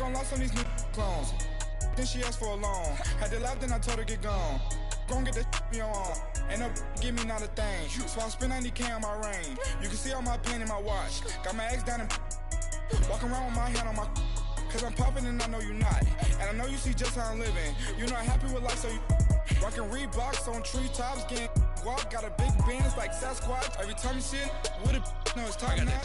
gon' lost on these new clones. Then she asked for a loan. Had to laugh, then I told her get gone. Gon' get that me on. Ain't no give me not a thing. So I spend 90K on my ring. You can see all my pain in my watch. Got my ex down and walking around with my hand on my. Cause I'm popping and I know you not. And I know you see just how I'm living. You're not happy with life, so you rockin' Reeboks on treetops, getting guap. Got a big Benz like Sasquatch. Every time you see it, with it, no, it's time now.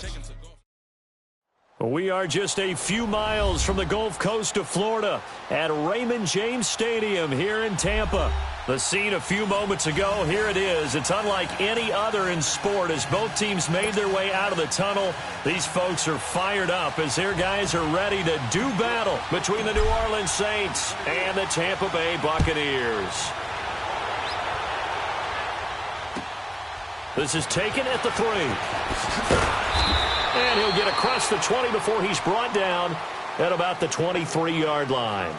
We are just a few miles from the Gulf Coast of Florida at Raymond James Stadium here in Tampa. The scene a few moments ago, here it is. It's unlike any other in sport as both teams made their way out of the tunnel. These folks are fired up as their guys are ready to do battle between the New Orleans Saints and the Tampa Bay Buccaneers. This is taken at the 3. And he'll get across the 20 before he's brought down at about the 23-yard line.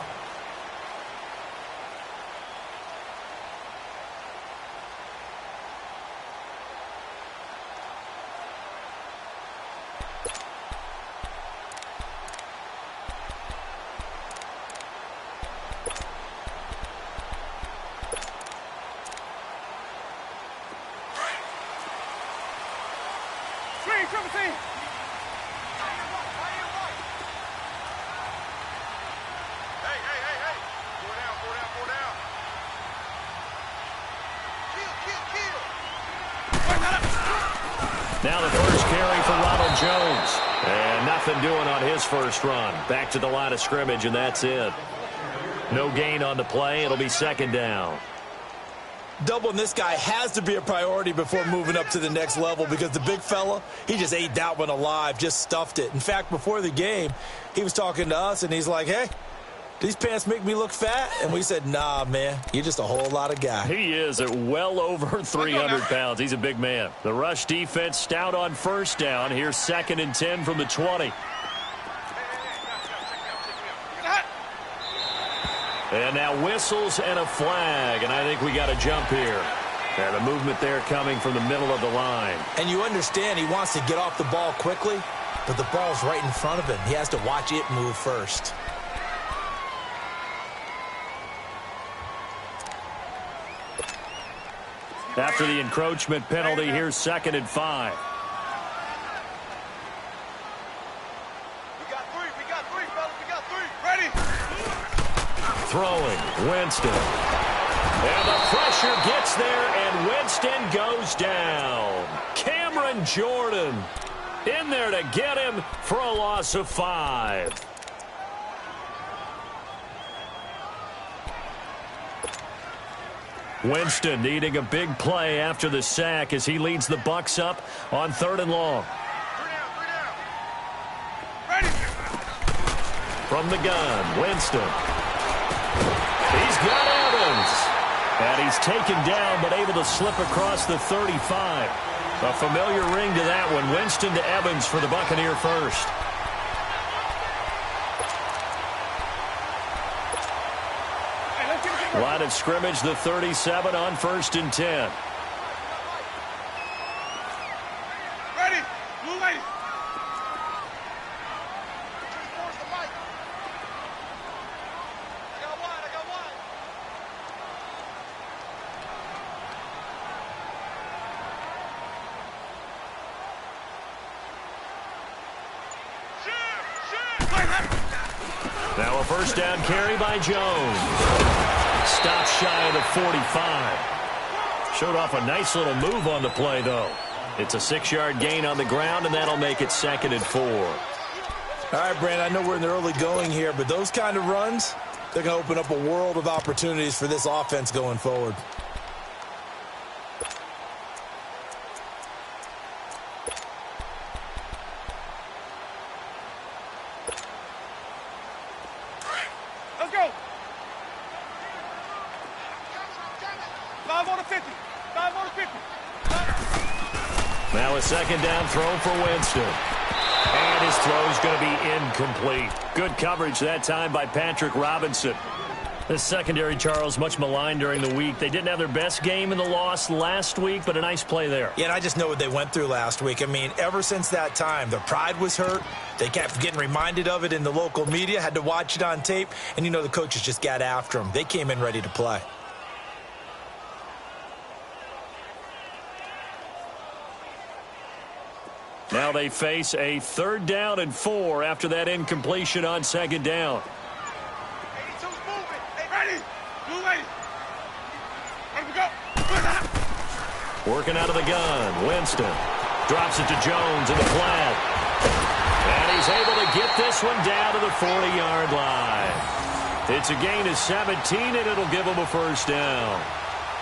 Now the first carry for Ronald Jones. And nothing doing on his first run. Back to the line of scrimmage, and that's it. No gain on the play. It'll be second down. Doubling this guy has to be a priority before moving up to the next level because the big fella, he just ate that one alive, just stuffed it. In fact, before the game, he was talking to us, and he's like, hey, these pants make me look fat? And we said, nah, man, you're just a whole lot of guy. He is at well over 300 pounds. He's a big man. The rush defense stout on first down. Here's 2nd and 10 from the 20. And now whistles and a flag, and I think we got a jump here. And a movement there coming from the middle of the line. And you understand he wants to get off the ball quickly, but the ball's right in front of him. He has to watch it move first. After the encroachment penalty, here's 2nd and 5. We got three, fellas. We got three. Ready? Throwing, Winston. And the pressure gets there, and Winston goes down. Cameron Jordan in there to get him for a loss of 5. Winston needing a big play after the sack as he leads the Bucs up on 3rd and long. Ready? From the gun, Winston. He's got Evans. And he's taken down but able to slip across the 35. A familiar ring to that one. Winston to Evans for the Buccaneer first. Line of scrimmage, the 37 on 1st and 10. Ready? Blue lady. I got wide. Now a first down carry by Jones. Stops shy of the 45. Showed off a nice little move on the play, though. It's a 6-yard gain on the ground, and that'll make it 2nd and 4. All right, Brandon, I know we're in the early going here, but those kind of runs, they're going to open up a world of opportunities for this offense going forward. Let's go. 5 on the 50. 5 on the 50. Now a 2nd down throw for Winston. And his throw is going to be incomplete. Good coverage that time by Patrick Robinson. This secondary, Charles, much maligned during the week. They didn't have their best game in the loss last week, but a nice play there. Yeah, and I just know what they went through last week. I mean, ever since that time, their pride was hurt. They kept getting reminded of it in the local media, had to watch it on tape, and you know the coaches just got after them. They came in ready to play. Now they face a 3rd down and 4 after that incompletion on 2nd down. 82's moving. Hey, ready? Blue lady. Let him go. Working out of the gun. Winston drops it to Jones in the flat. And he's able to get this one down to the 40-yard line. It's a gain of 17, and it'll give them a 1st down.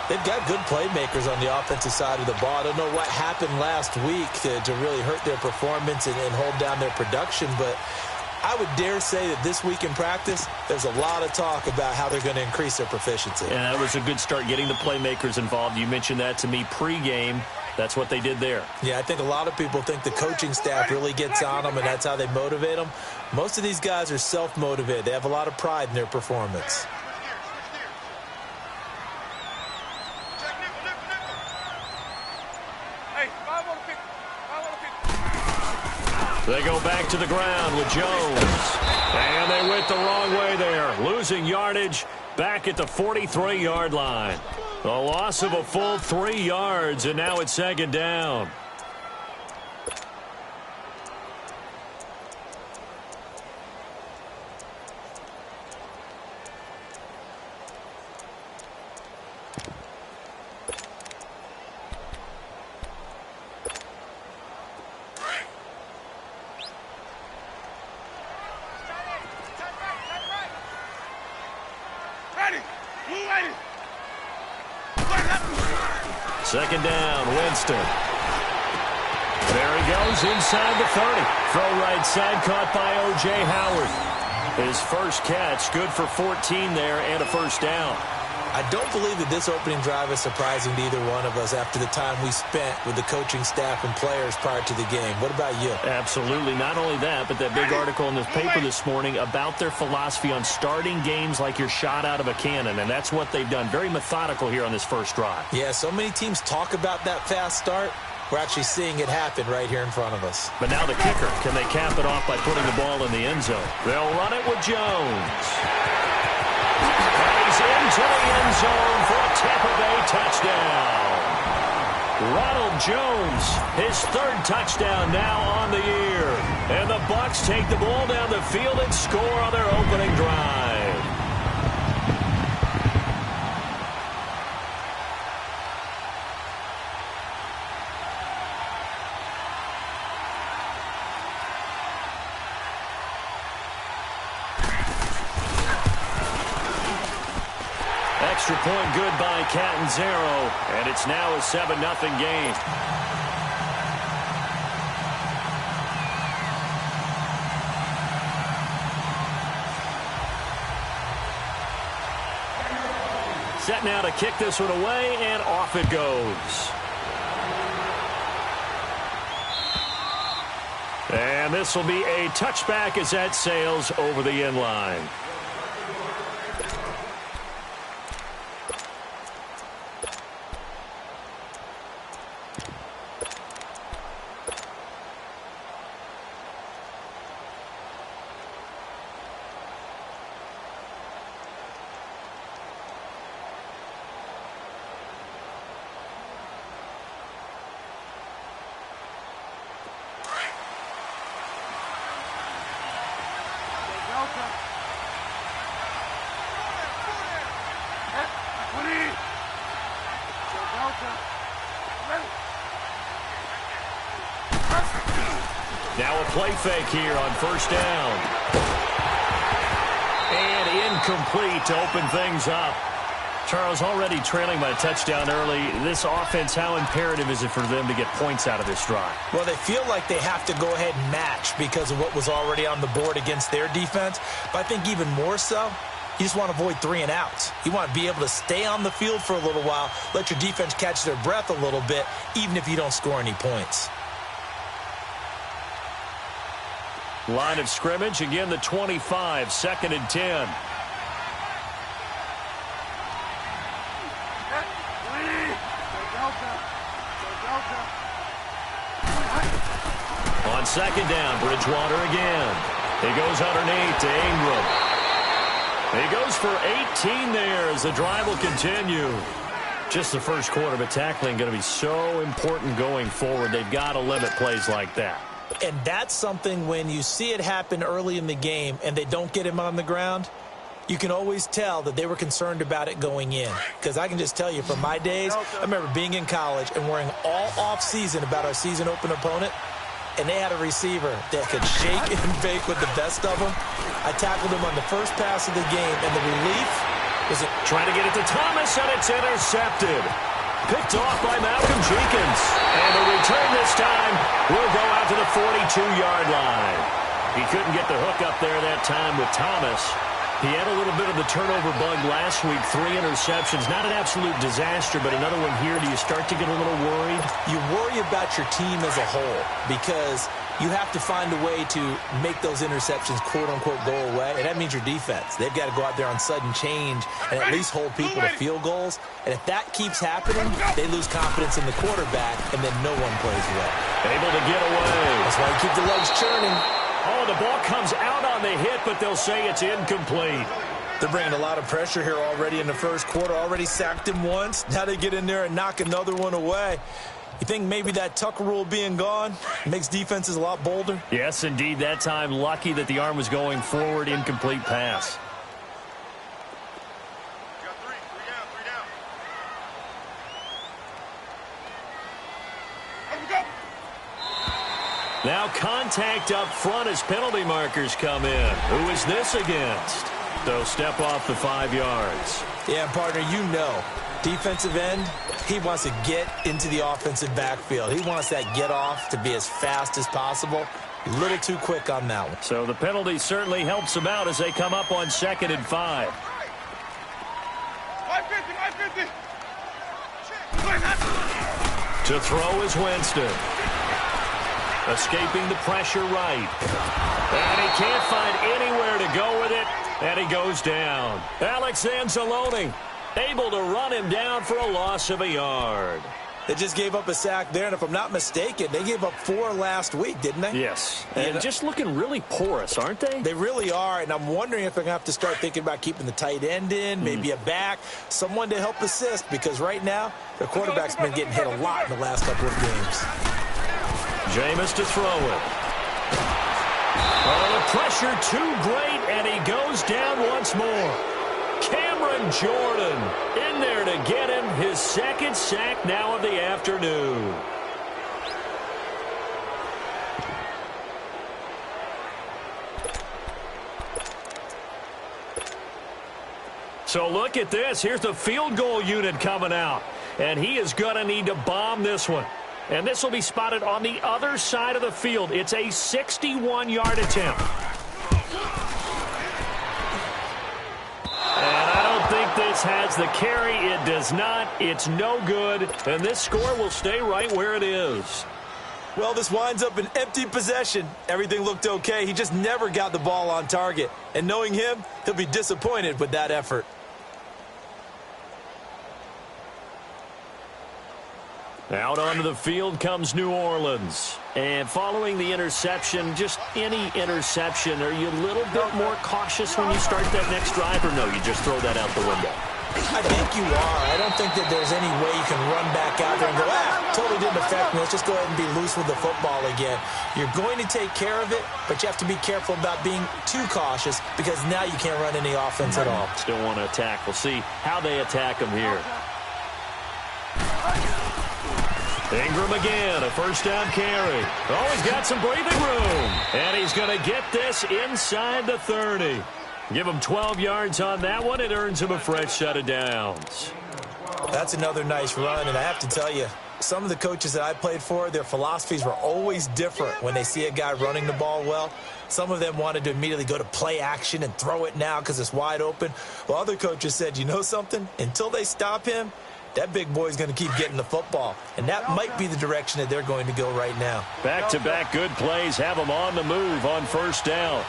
They've got good playmakers on the offensive side of the ball. I don't know what happened last week to really hurt their performance and hold down their production, but I would dare say that this week in practice, there's a lot of talk about how they're going to increase their proficiency. Yeah, that was a good start getting the playmakers involved. You mentioned that to me pregame. That's what they did there. Yeah, I think a lot of people think the coaching staff really gets on them, and that's how they motivate them. Most of these guys are self-motivated. They have a lot of pride in their performance. They go back to the ground with Jones. And they went the wrong way there. Losing yardage back at the 43-yard line. A loss of a full 3 yards, and now it's 2nd down. Second down, Winston. There he goes inside the 30. Throw right side, caught by O.J. Howard. His first catch, good for 14 there and a 1st down. I don't believe that this opening drive is surprising to either one of us after the time we spent with the coaching staff and players prior to the game. What about you? Absolutely. Not only that, but that big article in this paper this morning about their philosophy on starting games like you're shot out of a cannon, and that's what they've done. Very methodical here on this first drive. Yeah, so many teams talk about that fast start. We're actually seeing it happen right here in front of us. But now the kicker. Can they cap it off by putting the ball in the end zone? They'll run it with Jones. He's into the end zone for a Tampa Bay touchdown. Ronald Jones, his 3rd touchdown now on the year. And the Bucs take the ball down the field and score on their opening drive. Extra point good by Catanzaro, and it's now a 7-0 game. Set now to kick this one away, and off it goes. And this will be a touchback as that sails over the end line. Now a play fake here on 1st down. And incomplete to open things up. Charles, already trailing by a touchdown early. This offense, how imperative is it for them to get points out of this drive? Well, they feel like they have to go ahead and match because of what was already on the board against their defense. But I think even more so, you just want to avoid 3 and outs. You want to be able to stay on the field for a little while, let your defense catch their breath a little bit, even if you don't score any points. Line of scrimmage, again the 25, 2nd and 10. On second down, Bridgewater again. He goes underneath to Ingram. He goes for 18 there as the drive will continue. Just the first quarter, but tackling going to be so important going forward. They've got to limit plays like that. And that's something when you see it happen early in the game and they don't get him on the ground, you can always tell that they were concerned about it going in. Because I can just tell you from my days, I remember being in college and worrying all off-season about our season open opponent, and they had a receiver that could shake and bake with the best of them. I tackled him on the first pass of the game, and the relief was trying to get it to Thomas, and it's intercepted. Picked off by Malcolm Jenkins. And the return this time will go out to the 42-yard line. He couldn't get the hook up there that time with Thomas. He had a little bit of the turnover bug last week, 3 interceptions. Not an absolute disaster, but another one here. Do you start to get a little worried? You worry about your team as a whole because you have to find a way to make those interceptions, quote-unquote, go away, and that means your defense. They've got to go out there on sudden change and at least hold people to field goals. And if that keeps happening, they lose confidence in the quarterback, and then no one plays well. Able to get away. That's why you keep the legs churning. Oh, the ball comes out on the hit, but they'll say it's incomplete. They're bringing a lot of pressure here already in the first quarter. Already sacked him once. Now they get in there and knock another one away. You think maybe that Tucker rule being gone makes defenses a lot bolder? Yes, indeed. That time, lucky that the arm was going forward. Incomplete pass. You got three down. Let's go. Now contact up front as penalty markers come in. Who is this against? They'll step off the 5 yards. Yeah, partner, you know, defensive end, he wants to get into the offensive backfield. He wants that get off to be as fast as possible. A little too quick on that one. So the penalty certainly helps them out as they come up on 2nd and 5. 550. To throw is Winston. Escaping the pressure right. And he can't find anywhere to go with it. And he goes down. Alex Anzalone able to run him down for a loss of a yard. They just gave up a sack there, and if I'm not mistaken, they gave up 4 last week, didn't they? Yes. And just looking really porous, aren't they? They really are, and I'm wondering if they're going to have to start thinking about keeping the tight end in, maybe a back, someone to help assist, because right now, their quarterback's been getting hit a lot in the last couple of games. Jameis to throw it. Oh, the pressure too great, and he goes down once more. Cameron Jordan in there to get him his 2nd sack now of the afternoon. So look at this. Here's the field goal unit coming out, and he is going to need to bomb this one. And this will be spotted on the other side of the field. It's a 61-yard attempt. And I don't think this has the carry. It does not. It's no good. And this score will stay right where it is. Well, this winds up an empty possession. Everything looked okay. He just never got the ball on target. And knowing him, he'll be disappointed with that effort. Out onto the field comes New Orleans. And following the interception, just any interception, are you a little bit more cautious when you start that next drive, or no, you just throw that out the window? I think you are. I don't think that there's any way you can run back out there and go, totally didn't affect me. Let's just go ahead and be loose with the football again. You're going to take care of it, but you have to be careful about being too cautious because now you can't run any offense at all. Still want to attack. We'll see how they attack them here. Ingram again, a 1st down carry. Oh, he's got some breathing room. And he's going to get this inside the 30. Give him 12 yards on that one. It earns him a fresh set of downs. That's another nice run, and I have to tell you, some of the coaches that I played for, their philosophies were always different when they see a guy running the ball well. Some of them wanted to immediately go to play action and throw it now because it's wide open. While other coaches said, you know something? Until they stop him, that big boy's going to keep getting the football. And that might be the direction that they're going to go right now. Back-to-back good plays have them on the move on 1st down.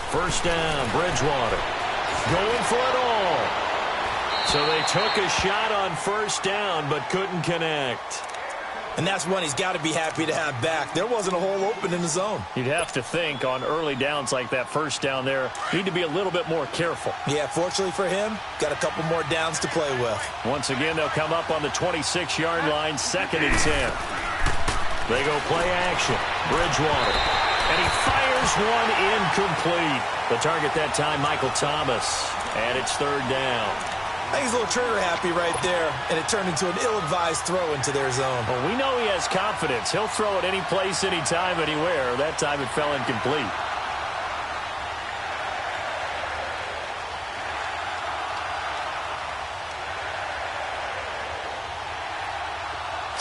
First down, Bridgewater. Going for it all. So they took a shot on first down but couldn't connect. And that's one he's got to be happy to have back. There wasn't a hole open in the zone. You'd have to think on early downs like that first down there, need to be a little bit more careful. Yeah, fortunately for him, got a couple more downs to play with. Once again, they'll come up on the 26-yard line, 2nd and 10. They go play action. Bridgewater. And he fires one incomplete. The target that time, Michael Thomas. And it's 3rd down. I think he's a little trigger happy right there, and it turned into an ill-advised throw into their zone. Well, we know he has confidence. He'll throw it any place, anytime, anywhere. That time it fell incomplete.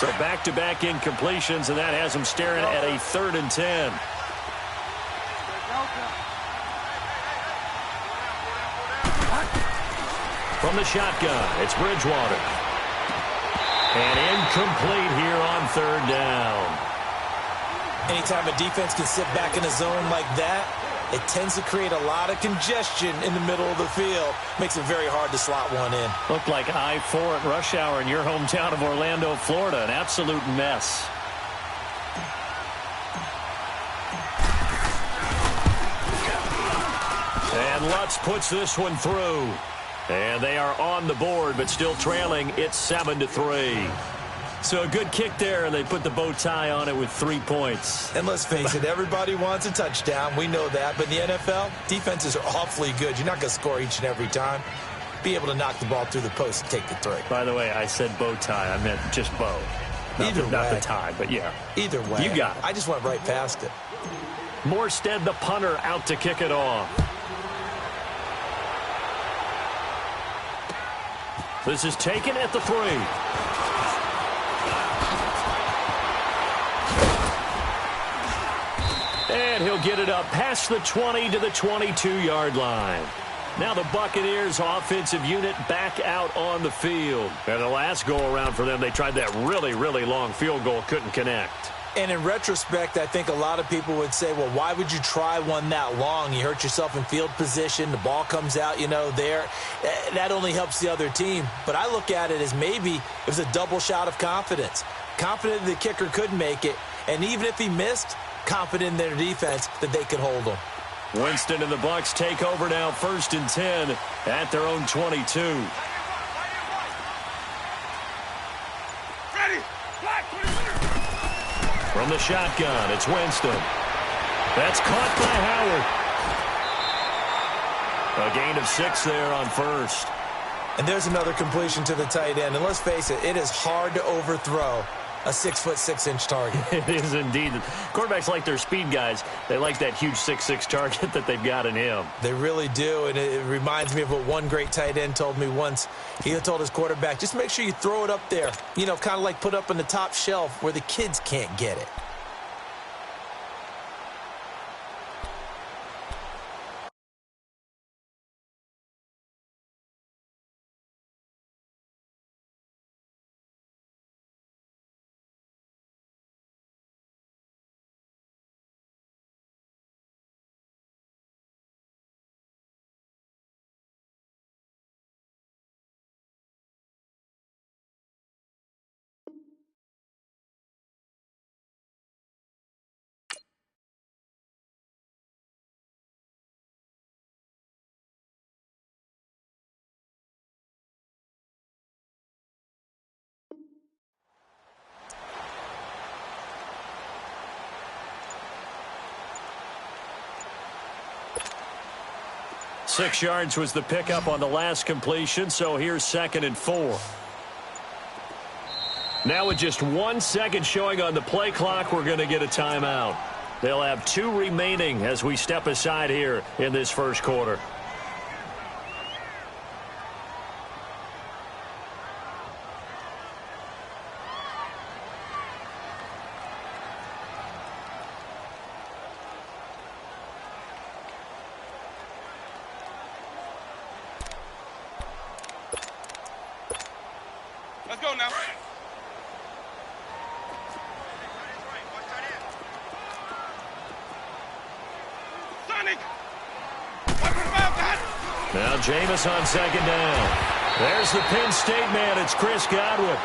So back-to-back incompletions, and that has him staring at a 3rd and 10. From the shotgun, it's Bridgewater. And incomplete here on 3rd down. Anytime a defense can sit back in a zone like that, it tends to create a lot of congestion in the middle of the field. Makes it very hard to slot one in. Looked like I-4 at rush hour in your hometown of Orlando, Florida. An absolute mess. And Lutz puts this one through. And they are on the board, but still trailing. It's 7-3. So a good kick there, and they put the bow tie on it with 3 points. And let's face it, everybody wants a touchdown. We know that. But in the NFL, defenses are awfully good. You're not going to score each and every time. Be able to knock the ball through the post and take the 3. By the way, I said bow tie. I meant just bow. Not the tie, but yeah. Either way. You got it. I just went right past it. Morstead, the punter, out to kick it off. This is taken at the 3. And he'll get it up past the 20 to the 22-yard line. Now the Buccaneers offensive unit back out on the field. And the last go-around for them, they tried that really, really long field goal, couldn't connect. And in retrospect, I think a lot of people would say, well, why would you try one that long? You hurt yourself in field position. The ball comes out, there. That only helps the other team. But I look at it as maybe it was a double shot of confidence. Confident the kicker could make it. And even if he missed, confident in their defense that they could hold him. Winston and the Bucs take over now, 1st and 10 at their own 22. Ready. Black 22. From the shotgun, it's Winston. That's caught by Howard. A gain of 6 there on 1st. And there's another completion to the tight end. And let's face it, it is hard to overthrow a 6'6" target. It is indeed. Quarterbacks like their speed guys. They like that huge 6'6" target that they've got in him. They really do, and it reminds me of what one great tight end told me once. He told his quarterback, just make sure you throw it up there, kind of like put up on the top shelf where the kids can't get it. Six yards was the pickup on the last completion, so here's 2nd and 4. Now with just 1 second showing on the play clock, we're going to get a timeout. They'll have 2 remaining as we step aside here in this first quarter. Let's go now. Sonic! Now Jameis on 2nd down. There's the Penn State man. It's Chris Godwin.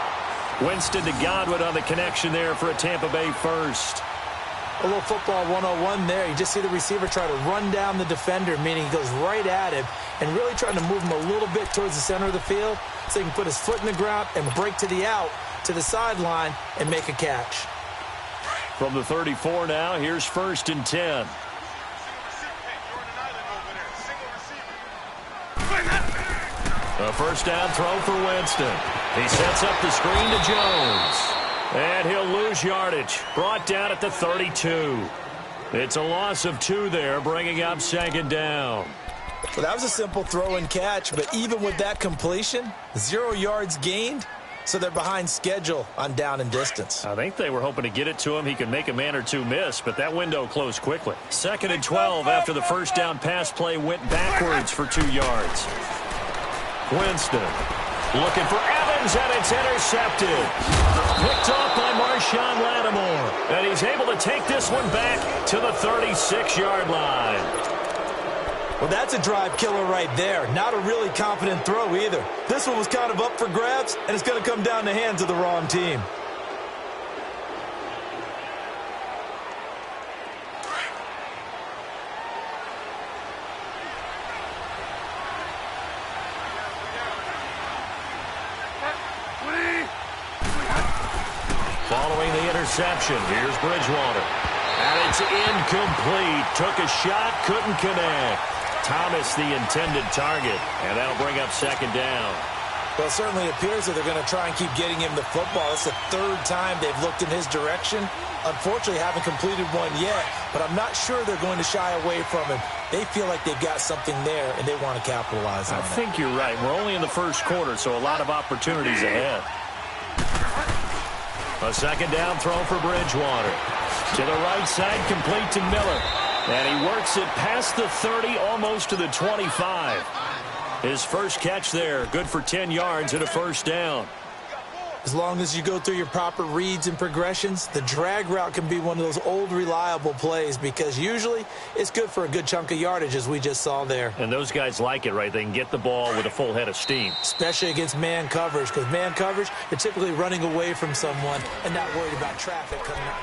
Winston to Godwin on the connection there for a Tampa Bay first. A little football 101 there. You just see the receiver try to run down the defender, meaning he goes right at him and really trying to move him a little bit towards the center of the field so he can put his foot in the ground and break to the out, to the sideline, and make a catch. From the 34 now, here's 1st and 10. A first down throw for Winston. He sets up the screen to Jones. And he'll lose yardage. Brought down at the 32. It's a loss of 2 there, bringing up 2nd down. Well, that was a simple throw and catch, but even with that completion, 0 yards gained, so they're behind schedule on down and distance. I think they were hoping to get it to him. He could make a man or two miss, but that window closed quickly. 2nd and 12 after the first down pass play went backwards for 2 yards. Winston looking for Evans, and it's intercepted. Picked off by Marshawn Lattimore. And he's able to take this one back to the 36-yard line. Well, that's a drive killer right there. Not a really confident throw either. This one was kind of up for grabs, and it's going to come down the hands of the wrong team. Following the interception, here's Bridgewater. And it's incomplete. Took a shot, couldn't connect. Thomas the intended target, and that'll bring up 2nd down. Well, it certainly appears that they're going to try and keep getting him the football. It's the 3rd time they've looked in his direction. Unfortunately, haven't completed one yet, but I'm not sure they're going to shy away from him. They feel like they've got something there, and they want to capitalize on it. I think you're right. We're only in the 1st quarter, so a lot of opportunities ahead. A 2nd down throw for Bridgewater. To the right side, complete to Miller. And he works it past the 30, almost to the 25. His first catch there, good for 10 yards and a first down. As long as you go through your proper reads and progressions, the drag route can be one of those old reliable plays because usually it's good for a good chunk of yardage, as we just saw there. And those guys like it, right? They can get the ball with a full head of steam. Especially against man coverage, because man coverage, they're typically running away from someone and not worried about traffic coming up.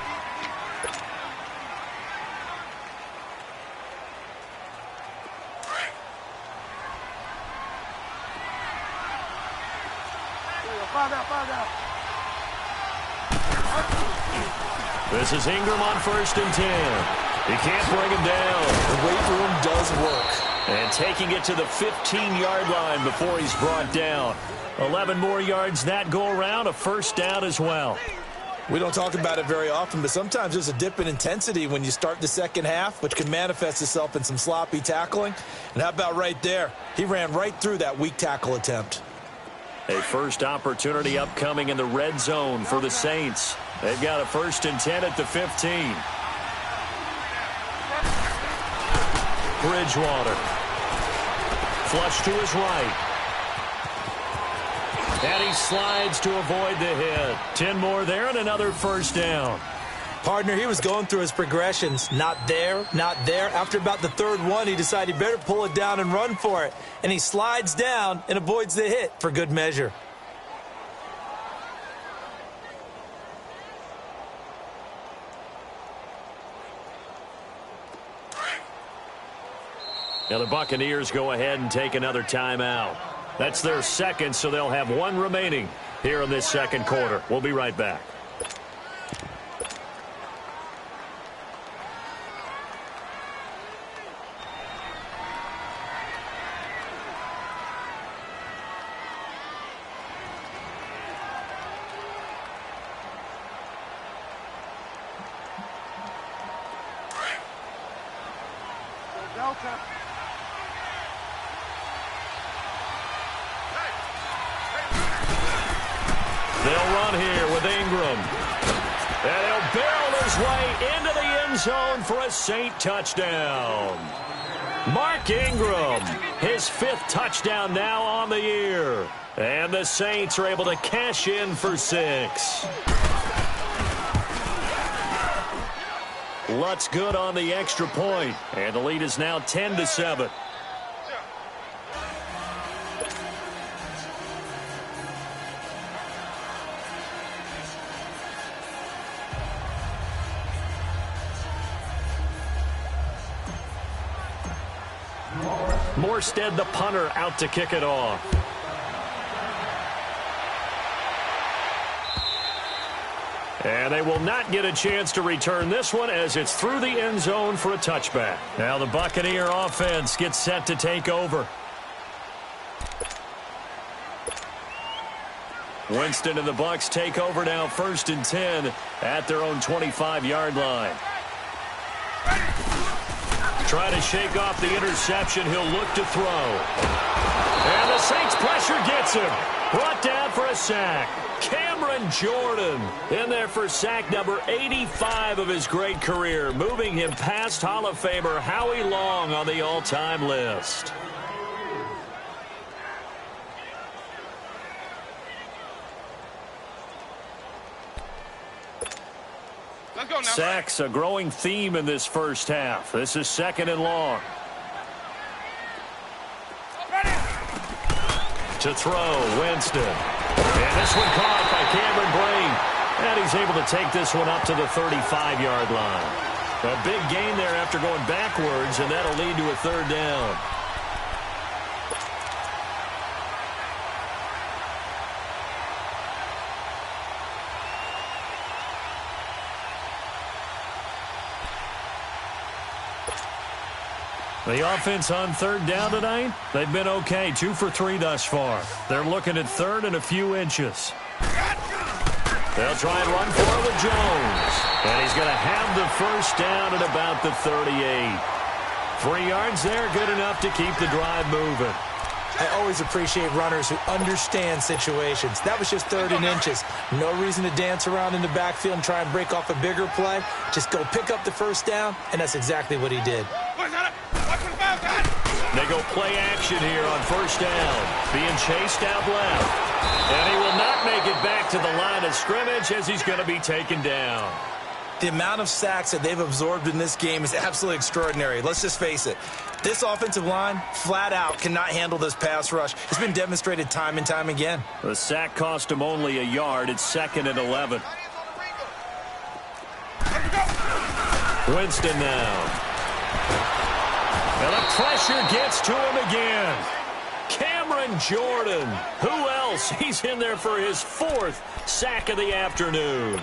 This is Ingram on 1st and 10. He can't bring him down. The weight room does work. And taking it to the 15-yard line before he's brought down. 11 more yards that go around, a first down as well. We don't talk about it very often, but sometimes there's a dip in intensity when you start the second half, which can manifest itself in some sloppy tackling. And how about right there? He ran right through that weak tackle attempt. A first opportunity upcoming in the red zone for the Saints. They've got a 1st and 10 at the 15. Bridgewater. Flush to his right. And he slides to avoid the hit. 10 more there and another first down. Partner, he was going through his progressions. Not there, not there. After about the 3rd one, he decided he better pull it down and run for it. And he slides down and avoids the hit for good measure. Now the Buccaneers go ahead and take another timeout. That's their 2nd, so they'll have 1 remaining here in this 2nd quarter. We'll be right back. Delta. They'll run here with Ingram. And he'll barrel his way into the end zone for a Saint touchdown. Mark Ingram, his 5th touchdown now on the year. And the Saints are able to cash in for 6. Lutz good on the extra point, and the lead is now 10-7. Morstead, the punter, out to kick it off. And they will not get a chance to return this one as it's through the end zone for a touchback. Now the Buccaneer offense gets set to take over. Winston and the Bucs take over now, 1st and 10 at their own 25-yard line. Trying to shake off the interception. He'll look to throw. And the Saints pressure gets him. Brought down for a sack. Cameron Jordan in there for sack number 85 of his great career, moving him past Hall of Famer Howie Long on the all-time list. Let's go now. Sacks, a growing theme in this first half. This is 2nd and long. To throw, Winston. And this one caught by Cameron Brain. And he's able to take this one up to the 35-yard line. A big gain there after going backwards, and that'll lead to a 3rd down. The offense on 3rd down tonight, they've been okay. 2 for 3 thus far. They're looking at 3rd and a few inches. They'll try and run for it with Jones. And he's going to have the 1st down at about the 38. 3 yards there, good enough to keep the drive moving. I always appreciate runners who understand situations. That was just 3rd and inches. No reason to dance around in the backfield and try and break off a bigger play. Just go pick up the 1st down, and that's exactly what he did. They go play action here on 1st down. Being chased out left. And he will not make it back to the line of scrimmage as he's going to be taken down. The amount of sacks that they've absorbed in this game is absolutely extraordinary. Let's just face it. This offensive line, flat out, cannot handle this pass rush. It's been demonstrated time and time again. The sack cost him only a yard. It's 2nd and 11. Winston now. And the pressure gets to him again. Cameron Jordan. Who else? He's in there for his 4th sack of the afternoon.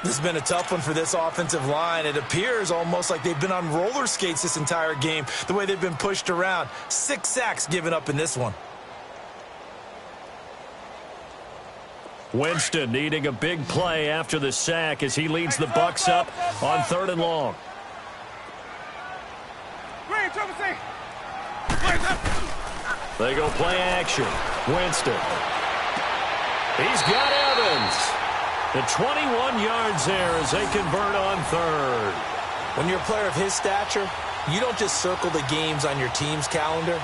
This has been a tough one for this offensive line. It appears almost like they've been on roller skates this entire game, the way they've been pushed around. 6 sacks given up in this one. Winston needing a big play after the sack as he leads the Bucs up on 3rd and long. They go play action. Winston. He's got Evans. The 21 yards there as they convert on 3rd. When you're a player of his stature, you don't just circle the games on your team's calendar.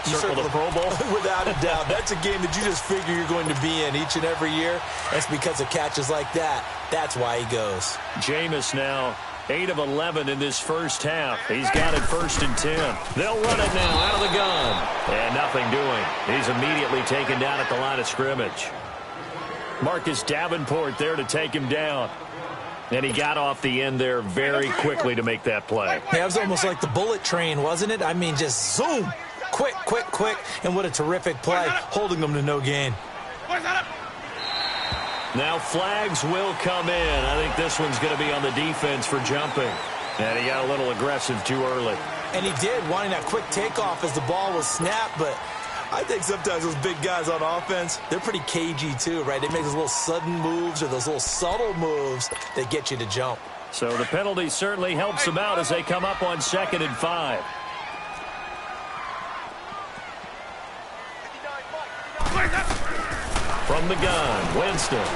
You circle the Pro Bowl? Without a doubt. That's a game that you just figure you're going to be in each and every year. That's because of catches like that. That's why he goes. Jameis now 8 of 11 in this first half. He's got it 1st and 10. They'll run it now out of the gun. And nothing doing. He's immediately taken down at the line of scrimmage. Marcus Davenport there to take him down. And he got off the end there very quickly to make that play. Yeah, it was almost like the bullet train, wasn't it? I mean, just zoom. Quick, quick, quick. And what a terrific play, holding them to no gain. Now flags will come in. I think this one's going to be on the defense for jumping. And he got a little aggressive too early. And he did, wanting that quick takeoff as the ball was snapped, but I think sometimes those big guys on offense, they're pretty cagey too, right? They make those little sudden moves or those little subtle moves that get you to jump. So the penalty certainly helps them out as they come up on 2nd and 5. From the gun, Winston.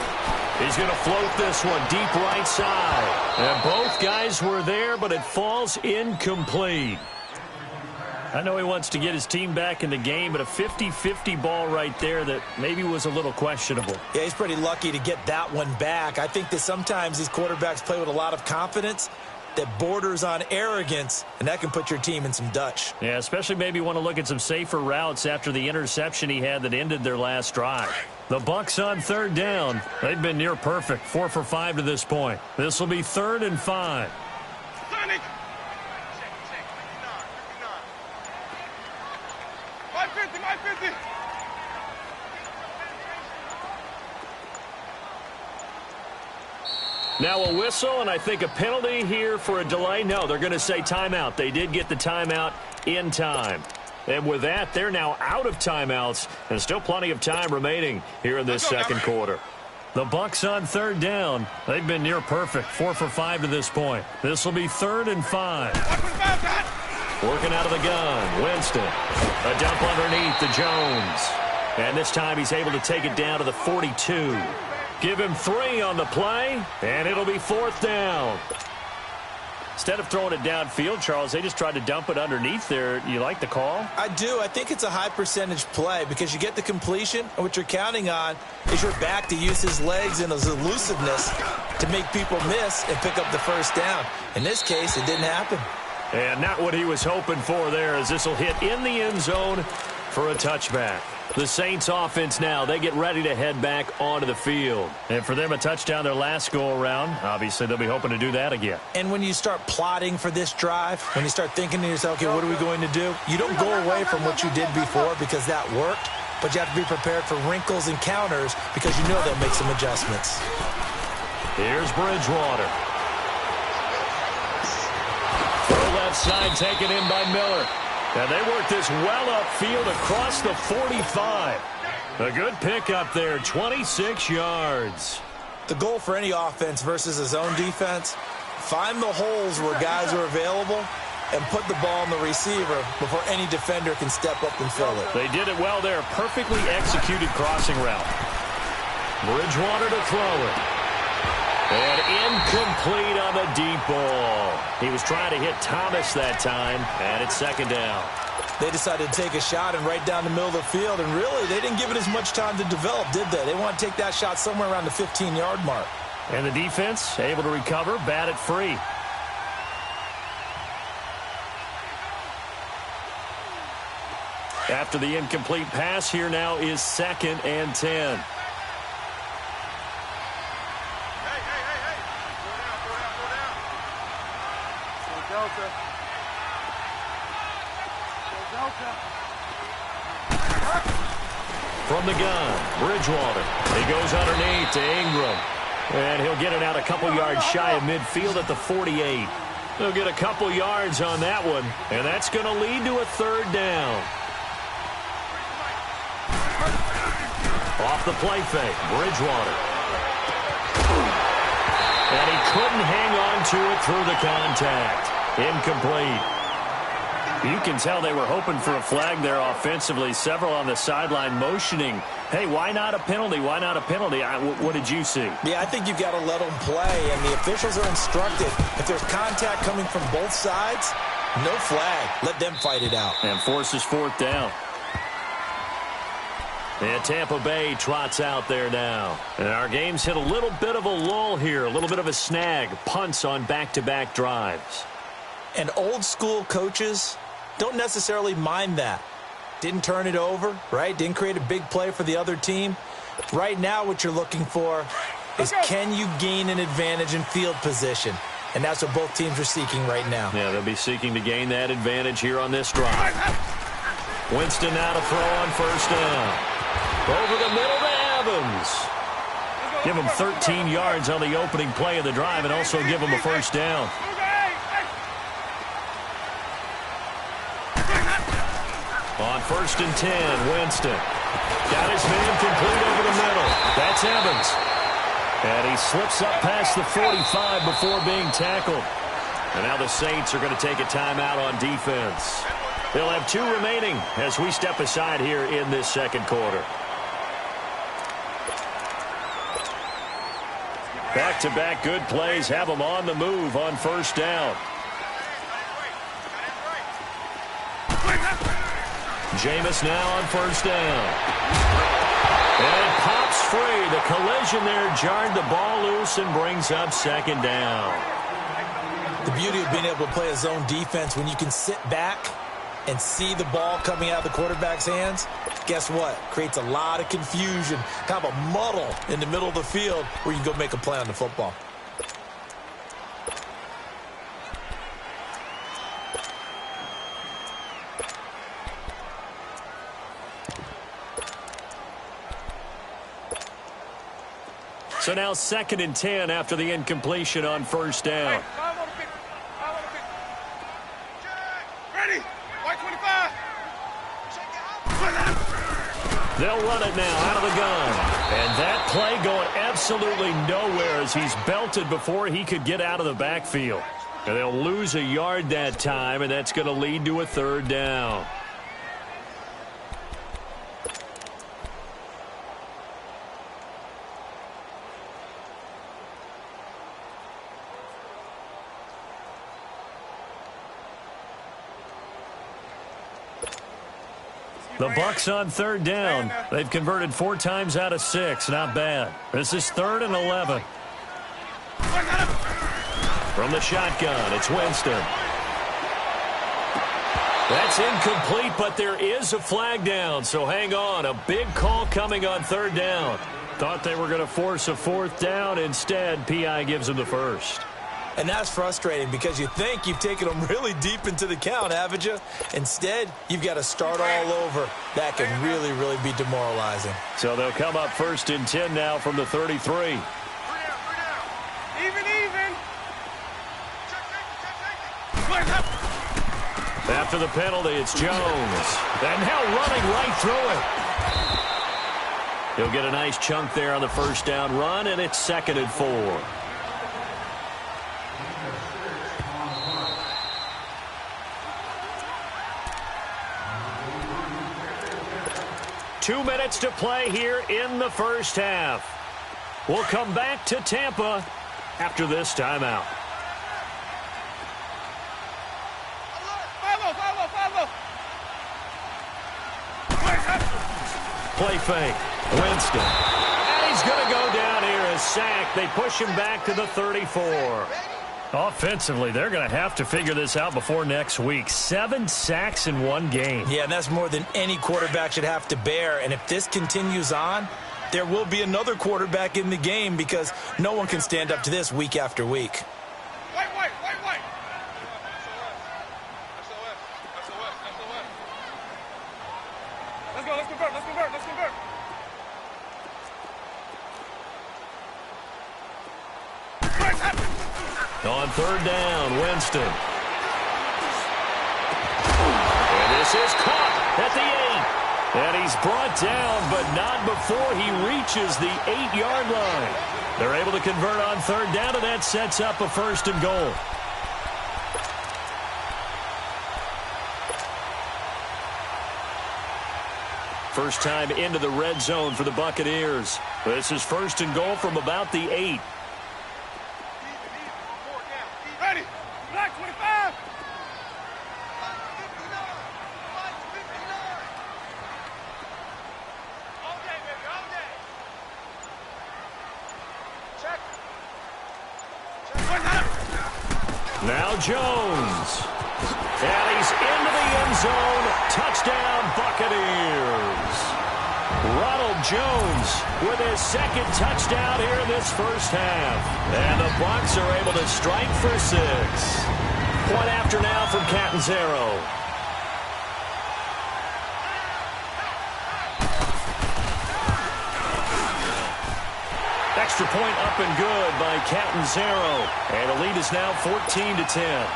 He's going to float this one deep right side. And both guys were there, but it falls incomplete. I know he wants to get his team back in the game, but a 50-50 ball right there that maybe was a little questionable. Yeah, he's pretty lucky to get that one back. I think that sometimes these quarterbacks play with a lot of confidence that borders on arrogance, and that can put your team in some Dutch. Yeah, especially maybe want to look at some safer routes after the interception he had that ended their last drive. The Bucs on 3rd down. They've been near perfect, 4 for 5 to this point. This will be 3rd and 5. Now a whistle, and I think a penalty here for a delay. No, they're going to say timeout. They did get the timeout in time. And with that, they're now out of timeouts, and still plenty of time remaining here in this second quarter. The Bucs on third down. They've been near perfect, 4 for 5 to this point. This will be 3rd and 5. Working out of the gun, Winston. A dump underneath to Jones. And this time he's able to take it down to the 42. Give him 3 on the play, and it'll be 4th down. Instead of throwing it downfield, Charles, they just tried to dump it underneath there. You like the call? I do. I think it's a high percentage play because you get the completion, and what you're counting on is your back to use his legs and his elusiveness to make people miss and pick up the first down. In this case, it didn't happen. And not what he was hoping for there, as this will hit in the end zone for a touchback. The Saints offense now, they get ready to head back onto the field. And for them, a touchdown their last go-around. Obviously, they'll be hoping to do that again. And when you start plotting for this drive, when you start thinking to yourself, okay, what are we going to do? You don't go away from what you did before because that worked, but you have to be prepared for wrinkles and counters because you know they'll make some adjustments. Here's Bridgewater. Throw left side taken in by Miller. And they work this well upfield across the 45. A good pickup there, 26 yards. The goal for any offense versus a zone defense, find the holes where guys are available and put the ball on the receiver before any defender can step up and fill it. They did it well there. Perfectly executed crossing route. Bridgewater to throw it. And incomplete on the deep ball. He was trying to hit Thomas that time, and it's 2nd down. They decided to take a shot and right down the middle of the field, and really, they didn't give it as much time to develop, did they? They want to take that shot somewhere around the 15-yard mark. And the defense able to recover, bat it free. After the incomplete pass, here now is 2nd and 10. From the gun, Bridgewater. He goes underneath to Ingram. And he'll get it out a couple yards shy of midfield at the 48. He'll get a couple yards on that one, and that's going to lead to a 3rd down. Off the play fake, Bridgewater. And he couldn't hang on to it through the contact. Incomplete. You can tell they were hoping for a flag there offensively. Several on the sideline motioning, hey, why not a penalty? Why not a penalty? What did you see? Yeah, I think you've got to let them play, and the officials are instructed. If there's contact coming from both sides, no flag. Let them fight it out. And forces 4th down. And Tampa Bay trots out there now. And our game's hit a little bit of a lull here, a little bit of a snag. Punts on back-to-back drives. And old-school coaches don't necessarily mind that. Didn't turn it over, right? Didn't create a big play for the other team. Right now what you're looking for is can you gain an advantage in field position? And that's what both teams are seeking right now. Yeah, they'll be seeking to gain that advantage here on this drive. Winston now to throw on 1st down. Over the middle to Evans. Give him 13 yards on the opening play of the drive and also give him a 1st down. On 1st and 10, Winston. Got his man complete over the middle. That's Evans. And he slips up past the 45 before being tackled. And now the Saints are going to take a timeout on defense. They'll have 2 remaining as we step aside here in this second quarter. Back-to-back good plays have them on the move on 1st down. Jameis now on 1st down. And it pops free. The collision there jarred the ball loose and brings up 2nd down. The beauty of being able to play a zone defense when you can sit back and see the ball coming out of the quarterback's hands, guess what? Creates a lot of confusion, kind of a muddle in the middle of the field where you can go make a play on the football. So now 2nd and 10 after the incompletion on first down. Hey, 5 on the pick. 5 on the pick. Ready? White 25. They'll run it now out of the gun. And that play going absolutely nowhere as he's belted before he could get out of the backfield. And they'll lose a yard that time, and that's going to lead to a 3rd down. The Bucs on 3rd down. They've converted 4 times out of 6. Not bad. This is 3rd and 11. From the shotgun, it's Winston. That's incomplete, but there is a flag down, so hang on. A big call coming on 3rd down. Thought they were going to force a 4th down. Instead, P.I. gives them the 1st. And that's frustrating because you think you've taken them really deep into the count, haven't you? Instead, you've got to start all over. That can really, really be demoralizing. So they'll come up 1st and 10 now from the 33. Even. After the penalty, it's Jones. And now running right through it. He'll get a nice chunk there on the 1st down run, and it's 2nd and 4. Two minutes to play here in the first half. We'll come back to Tampa after this timeout. Play fake. Winston. And he's going to go down here as sacked. They push him back to the 34. Offensively, they're going to have to figure this out before next week. 7 sacks in one game. Yeah, and that's more than any quarterback should have to bear. And if this continues on, there will be another quarterback in the game because no one can stand up to this week after week. White. Let's convert. On 3rd down, Winston. And this is caught at the 8. And he's brought down, but not before he reaches the 8-yard line. They're able to convert on 3rd down, and that sets up a 1st and goal. First time into the red zone for the Buccaneers. This is 1st and goal from about the 8. Ready? Black 25. All day, baby, all day. Check. Now Jones. And he's into the end zone. Touchdown, Buccaneers. Ronald Jones with his 2nd touchdown here in this first half. And the Bucs are able to strike for 6. Point after now from Catanzaro. Extra point up and good by Catanzaro. And the lead is now 14-10.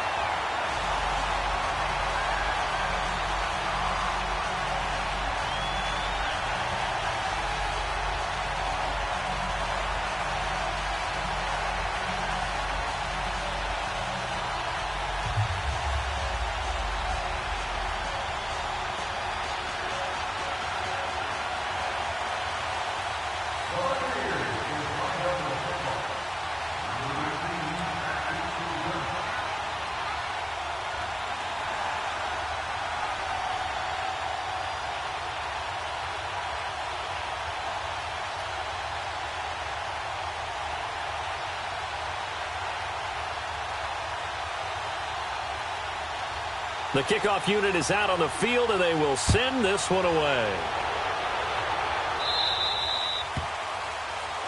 The kickoff unit is out on the field, and they will send this one away.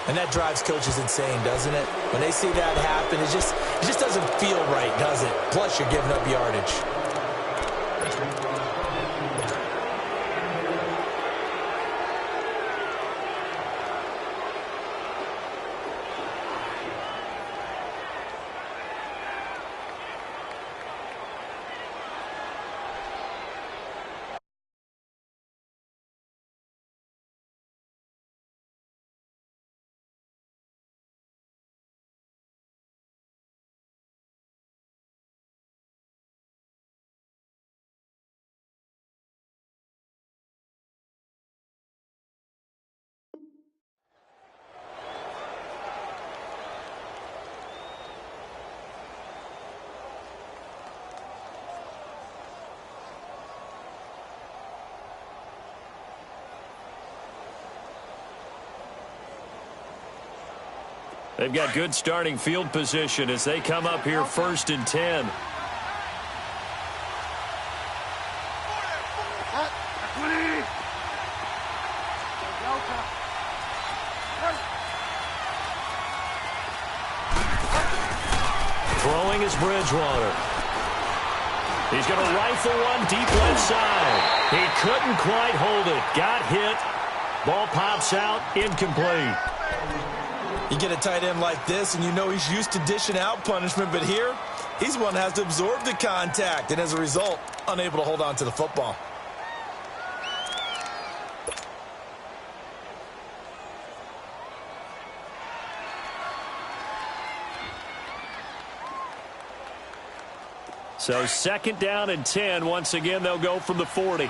And that drives coaches insane, doesn't it? When they see that happen, it just doesn't feel right, does it? Plus, you're giving up yardage. They've got good starting field position as they come up here 1st and 10. Throwing is Bridgewater. He's going to rifle one deep left side. He couldn't quite hold it. Got hit. Ball pops out. Incomplete. You get a tight end like this, and you know he's used to dishing out punishment, but here, he's the one that has to absorb the contact, and as a result, unable to hold on to the football. So 2nd down and 10. Once again, they'll go from the 40.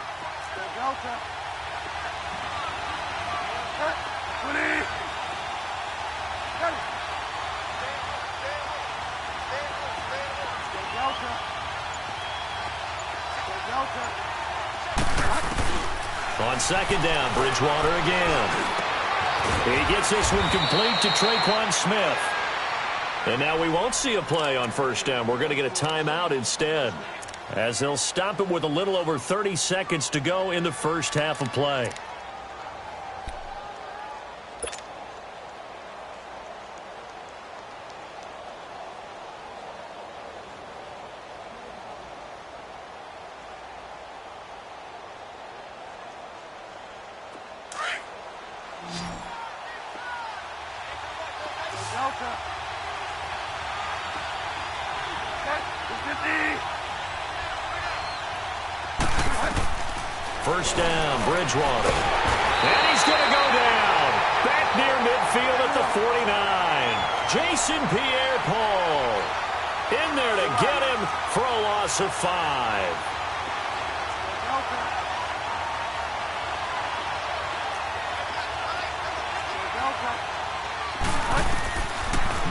On 2nd down, Bridgewater again. He gets this one complete to Traquan Smith. And now we won't see a play on 1st down. We're going to get a timeout instead, as they'll stop it with a little over 30 seconds to go in the first half of play. First down, Bridgewater. And he's going to go down. Back near midfield at the 49. Jason Pierre-Paul in there to get him for a loss of 5.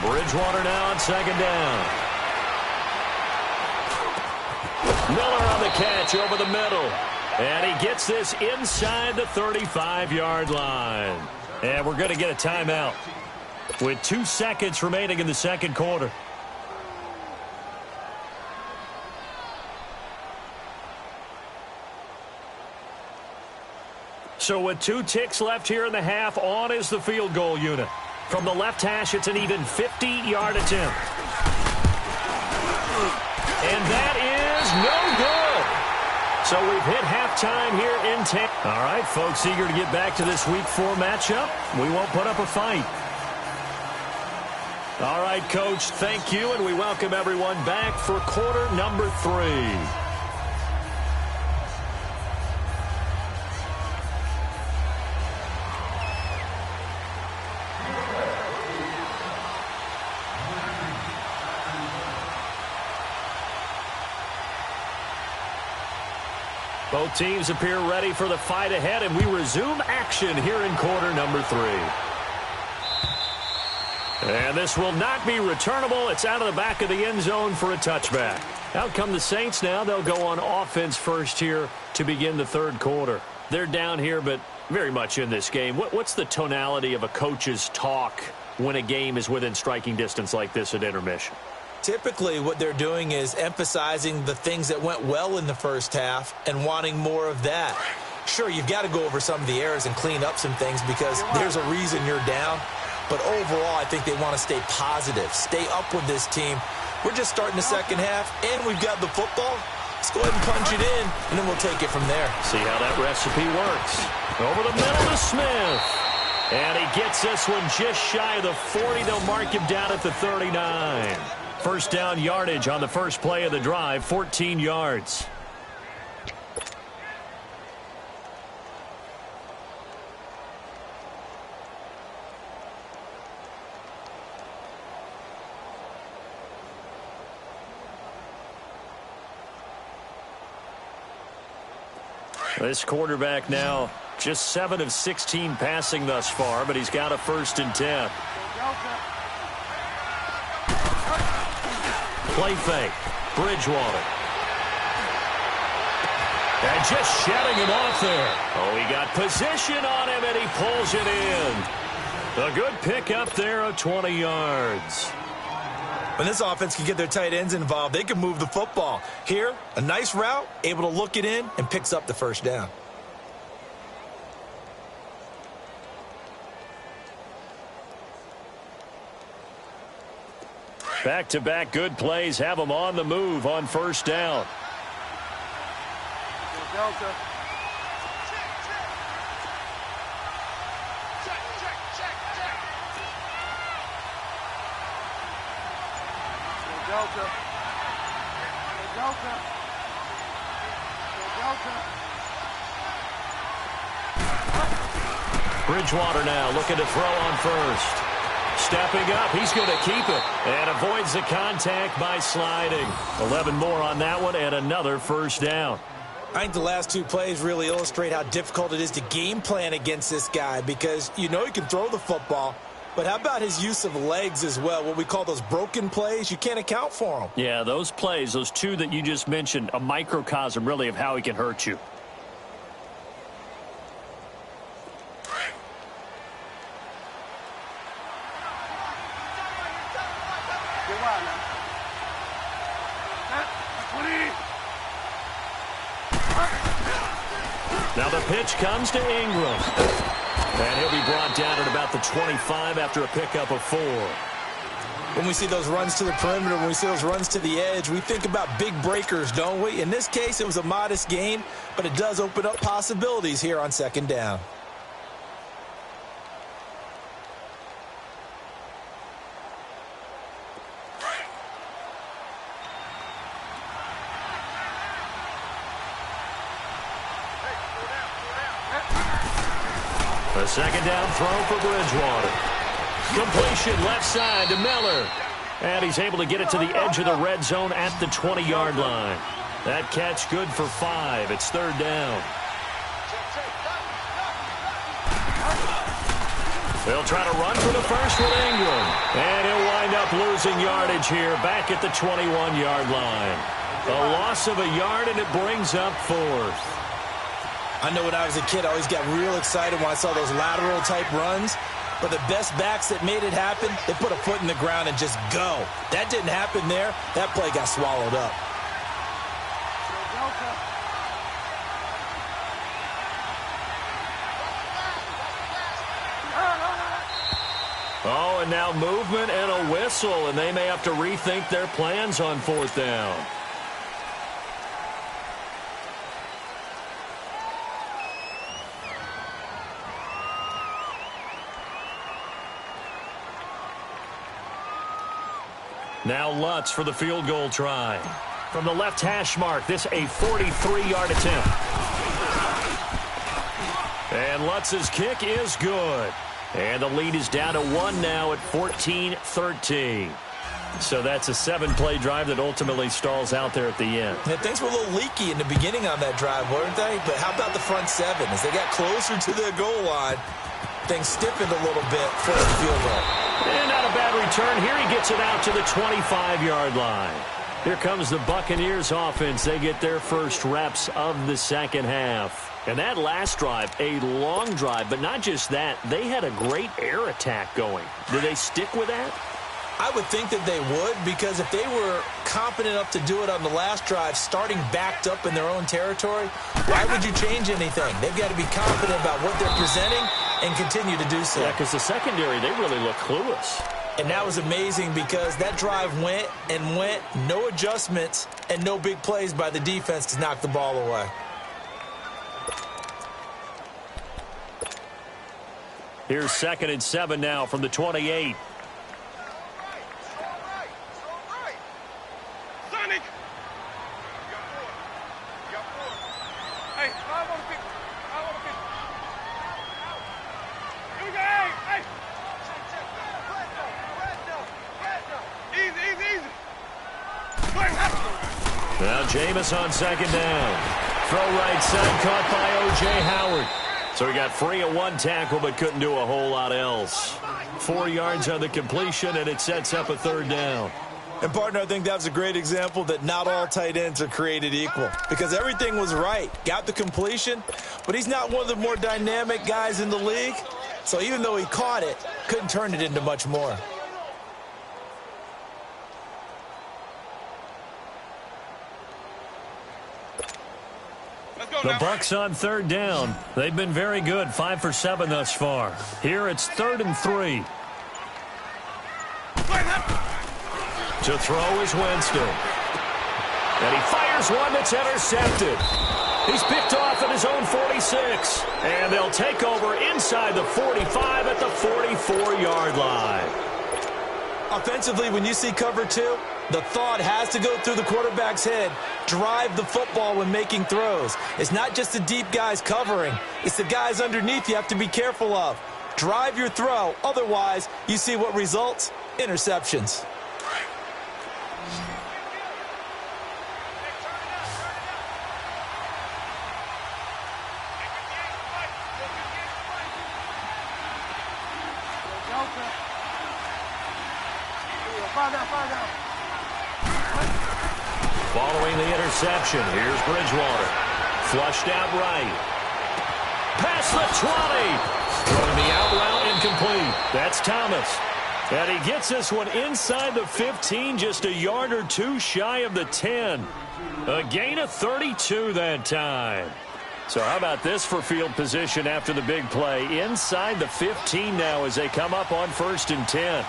Bridgewater now on 2nd down. Miller on the catch over the middle. And he gets this inside the 35-yard line. And we're going to get a timeout with 2 seconds remaining in the 2nd quarter. So with 2 ticks left here in the half, on is the field goal unit. From the left hash, it's an even 50-yard attempt. And that is no good. So we've hit halftime here in Tampa. All right, folks, eager to get back to this Week 4 matchup. We won't put up a fight. All right, Coach, thank you, and we welcome everyone back for quarter number 3. Both teams appear ready for the fight ahead, and we resume action here in quarter number 3. And this will not be returnable. It's out of the back of the end zone for a touchback. Out come the Saints now. They'll go on offense first here to begin the 3rd quarter. They're down here, but very much in this game. What's the tonality of a coach's talk when a game is within striking distance like this at intermission? Typically, what they're doing is emphasizing the things that went well in the first half and wanting more of that. Sure, you've got to go over some of the errors and clean up some things because there's a reason you're down. But overall, I think they want to stay positive, stay up with this team. We're just starting the second half, and we've got the football. Let's go ahead and punch it in, and then we'll take it from there. See how that recipe works. Over the middle to Smith. And he gets this one just shy of the 40. They'll mark him down at the 39. First down yardage on the first play of the drive, 14 yards. This quarterback now just 7 of 16 passing thus far, but he's got a 1st and 10. Play fake. Bridgewater. And just shutting him off there. Oh, he got position on him, and he pulls it in. A good pick up there of 20 yards. When this offense can get their tight ends involved, they can move the football. Here, a nice route, able to look it in, and picks up the first down. Back-to-back good plays have them on the move on first down. Delta. Delta. Delta. Delta. Bridgewater now looking to throw on first. Stepping up, he's going to keep it and avoids the contact by sliding. 11 more on that one and another first down. I think the last two plays really illustrate how difficult it is to game plan against this guy because you know he can throw the football, but how about his use of legs as well? What we call those broken plays, you can't account for them. Yeah, those plays, those two that you just mentioned, a microcosm really of how he can hurt you. Now the pitch comes to Ingram. And he'll be brought down at about the 25 after a pickup of 4. When we see those runs to the perimeter, when we see those runs to the edge, we think about big breakers, don't we? In this case, it was a modest gain, but it does open up possibilities here on second down. A second down throw for Bridgewater. Completion left side to Miller. And he's able to get it to the edge of the red zone at the 20-yard line. That catch good for 5. It's third down. They'll try to run for the first with Ingram. And he'll wind up losing yardage here back at the 21-yard line. A loss of a yard, and it brings up 4th. I know when I was a kid, I always got real excited when I saw those lateral-type runs. But the best backs that made it happen, they put a foot in the ground and just go. That didn't happen there. That play got swallowed up. Oh, and now movement and a whistle, and they may have to rethink their plans on fourth down. Now Lutz for the field goal try. From the left hash mark, this a 43-yard attempt. And Lutz's kick is good. And the lead is down to 1 now at 14-13. So that's a 7-play drive that ultimately stalls out there at the end. Yeah, things were a little leaky in the beginning on that drive, weren't they? But how about the front 7? As they got closer to their goal line, things stiffened a little bit for the field goal. And not a bad return. Here he gets it out to the 25-yard line. Here comes the Buccaneers offense. They get their first reps of the second half. And that last drive, a long drive, but not just that. They had a great air attack going. Did they stick with that? I would think that they would, because if they were confident enough to do it on the last drive, starting backed up in their own territory, why would you change anything? They've got to be confident about what they're presenting and continue to do so. Yeah, because the secondary, they really look clueless. And that was amazing because that drive went and went, no adjustments, and no big plays by the defense to knock the ball away. Here's 2nd and 7 now from the 28. Now Jameis on second down. Throw right side caught by O.J. Howard. So he got free of one tackle but couldn't do a whole lot else. 4 yards on the completion, and it sets up a third down. And, partner, I think that was a great example that not all tight ends are created equal because everything was right. Got the completion, but he's not one of the more dynamic guys in the league. So even though he caught it, couldn't turn it into much more. The Bucs on third down. They've been very good, 5 for 7 thus far. Here it's 3rd and 3. To throw is Winston. And he fires one that's intercepted. He's picked off at his own 46. And they'll take over inside the 45 at the 44-yard line. Offensively, when you see cover 2, the thought has to go through the quarterback's head. Drive the football when making throws. It's not just the deep guys covering. It's the guys underneath you have to be careful of. Drive your throw. Otherwise, you see what results? Interceptions. Following the interception, here's Bridgewater. Flushed out right. Past the 20. Throwing the out route incomplete. That's Thomas. And he gets this one inside the 15, just a yard or two shy of the 10. A gain of 32 that time. So how about this for field position after the big play? Inside the 15 now as they come up on 1st and 10.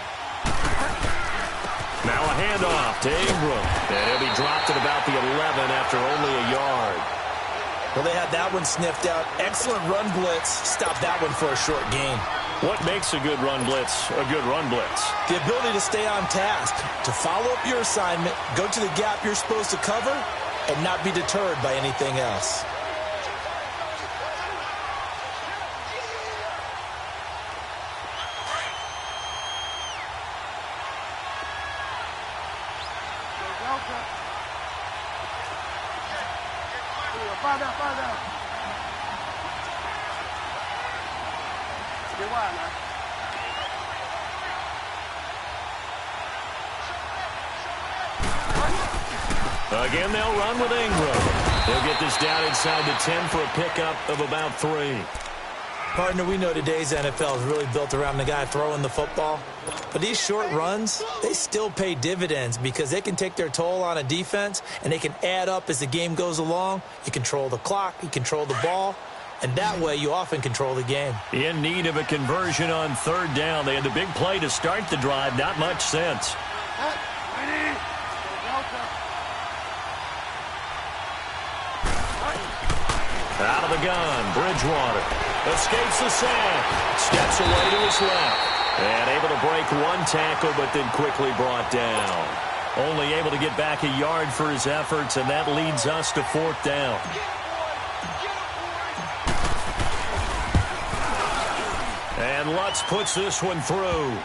Now a handoff to Ingram. And he'll be dropped at about the 11 after only a yard. Well, they had that one sniffed out. Excellent run blitz. Stop that one for a short gain. What makes a good run blitz a good run blitz? The ability to stay on task, to follow up your assignment, go to the gap you're supposed to cover, and not be deterred by anything else. Again, they'll run with Ingram. They'll get this down inside the 10 for a pickup of about 3. Partner, we know today's NFL is really built around the guy throwing the football. But these short runs, they still pay dividends because they can take their toll on a defense and they can add up as the game goes along. You control the clock, you control the ball, and that way you often control the game. In need of a conversion on 3rd down. They had the big play to start the drive. Not much sense. Out of the gun, Bridgewater escapes the sack, steps away to his left, and able to break one tackle, but then quickly brought down. Only able to get back a yard for his efforts, and that leads us to 4th down. And Lutz puts this one through.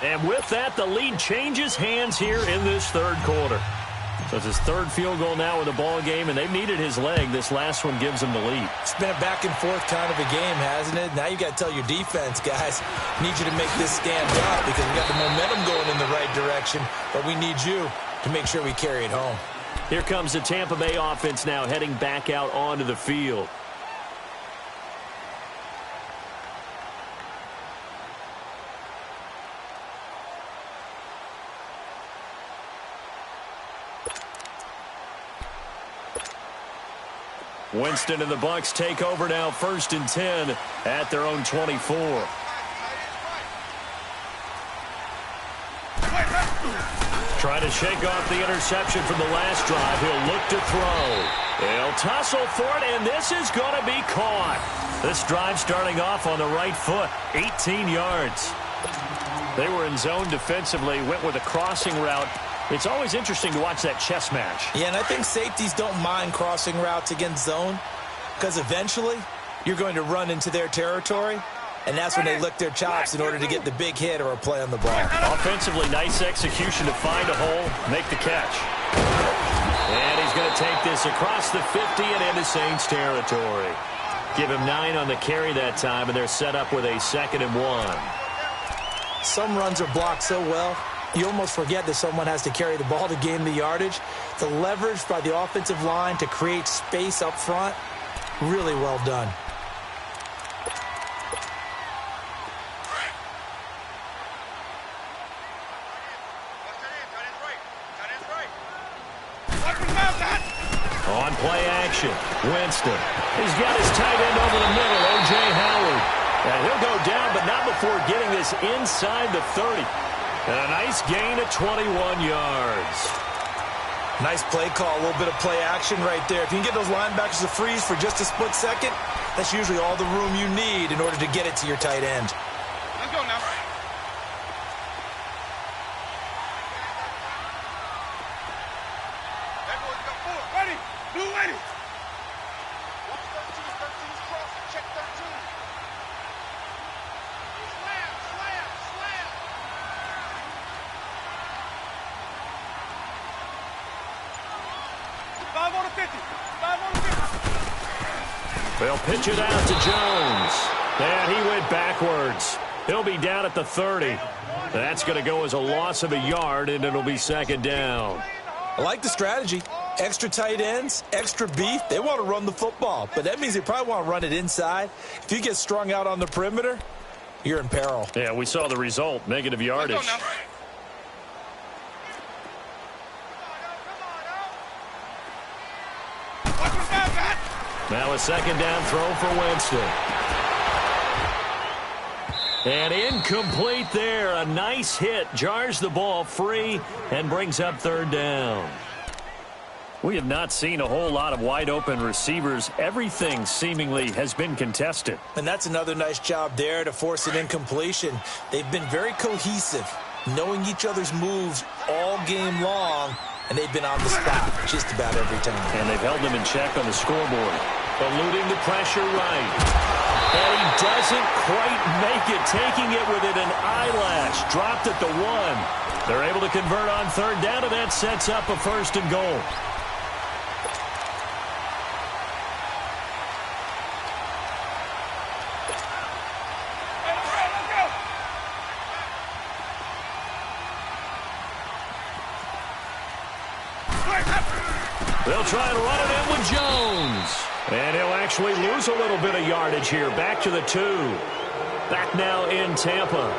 And with that, the lead changes hands here in this 3rd quarter. So it's his 3rd field goal now in the ball game, and they've needed his leg. This last one gives him the lead. It's been a back-and-forth kind of a game, hasn't it? Now you got to tell your defense, guys, need you to make this stand up because we got the momentum going in the right direction, but we need you to make sure we carry it home. Here comes the Tampa Bay offense now heading back out onto the field. Winston and the Bucs take over now, 1st and 10 at their own 24. Trying to shake off the interception from the last drive. He'll look to throw. He'll tussle for it, and this is going to be caught. This drive starting off on the right foot, 18 yards. They were in zone defensively, went with a crossing route. It's always interesting to watch that chess match. Yeah, and I think safeties don't mind crossing routes against zone because eventually you're going to run into their territory, and that's when they lick their chops in order to get the big hit or a play on the ball. Offensively, nice execution to find a hole, make the catch. And he's going to take this across the 50 and into Saints territory. Give him 9 on the carry that time, and they're set up with a 2nd and 1. Some runs are blocked so well, you almost forget that someone has to carry the ball to gain the yardage. The leverage by the offensive line to create space up front, really well done. play action. Winston. He's got his tight end over the middle, O.J. Howard. And he'll go down, but not before getting this inside the 30. And a nice gain of 21 yards. Nice play call, a little bit of play action right there. If you can get those linebackers to freeze for just a split second, that's usually all the room you need in order to get it to your tight end. Let's go now. That boy's got 4. Ready. Blue ready. Watch 13's crossing. Check 13. Slam, slam, slam. 5 on the 50. 5 on the 50. They'll pitch it out to Jones. And he went backwards. He'll be down at the 30. That's going to go as a loss of a yard, and it'll be second down. I like the strategy. Extra tight ends, extra beef. They want to run the football, but that means they probably want to run it inside. If you get strung out on the perimeter, you're in peril. Yeah, we saw the result, negative yardage. Let's go now. Now a second down throw for Winston. And incomplete there. A nice hit. Jars the ball free and brings up third down. We have not seen a whole lot of wide open receivers. Everything seemingly has been contested. And that's another nice job there to force an incompletion. They've been very cohesive, knowing each other's moves all game long, and they've been on the spot just about every time. And they've held them in check on the scoreboard. Eluding the pressure right. And he doesn't quite make it, taking it within an eyelash. Dropped at the 1. They're able to convert on third down, and that sets up a first and goal. They'll try and run it in with Jones. And he'll actually lose a little bit of yardage here. Back to the 2. Back now in Tampa.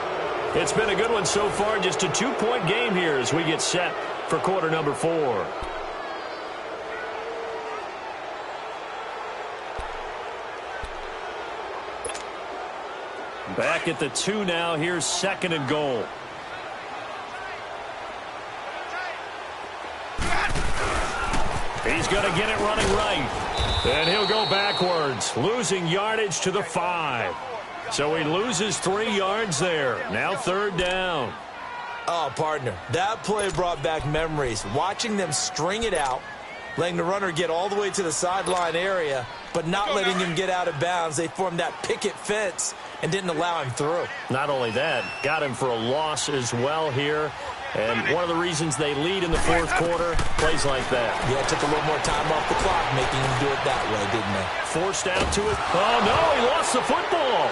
It's been a good one so far. Just a 2-point game here as we get set for quarter number 4. Back at the 2 now. Here's second and goal. He's going to get it running right. And he'll go backwards, losing yardage to the 5. So he loses 3 yards there. Now third down. Oh, partner, that play brought back memories. Watching them string it out, letting the runner get all the way to the sideline area, but not letting him get out of bounds. They formed that picket fence and didn't allow him through. Not only that, got him for a loss as well here. And one of the reasons they lead in the fourth quarter, plays like that. Yeah, it took a little more time off the clock, making him do it that way, didn't they? Forced out to it. Oh, no, he lost the football.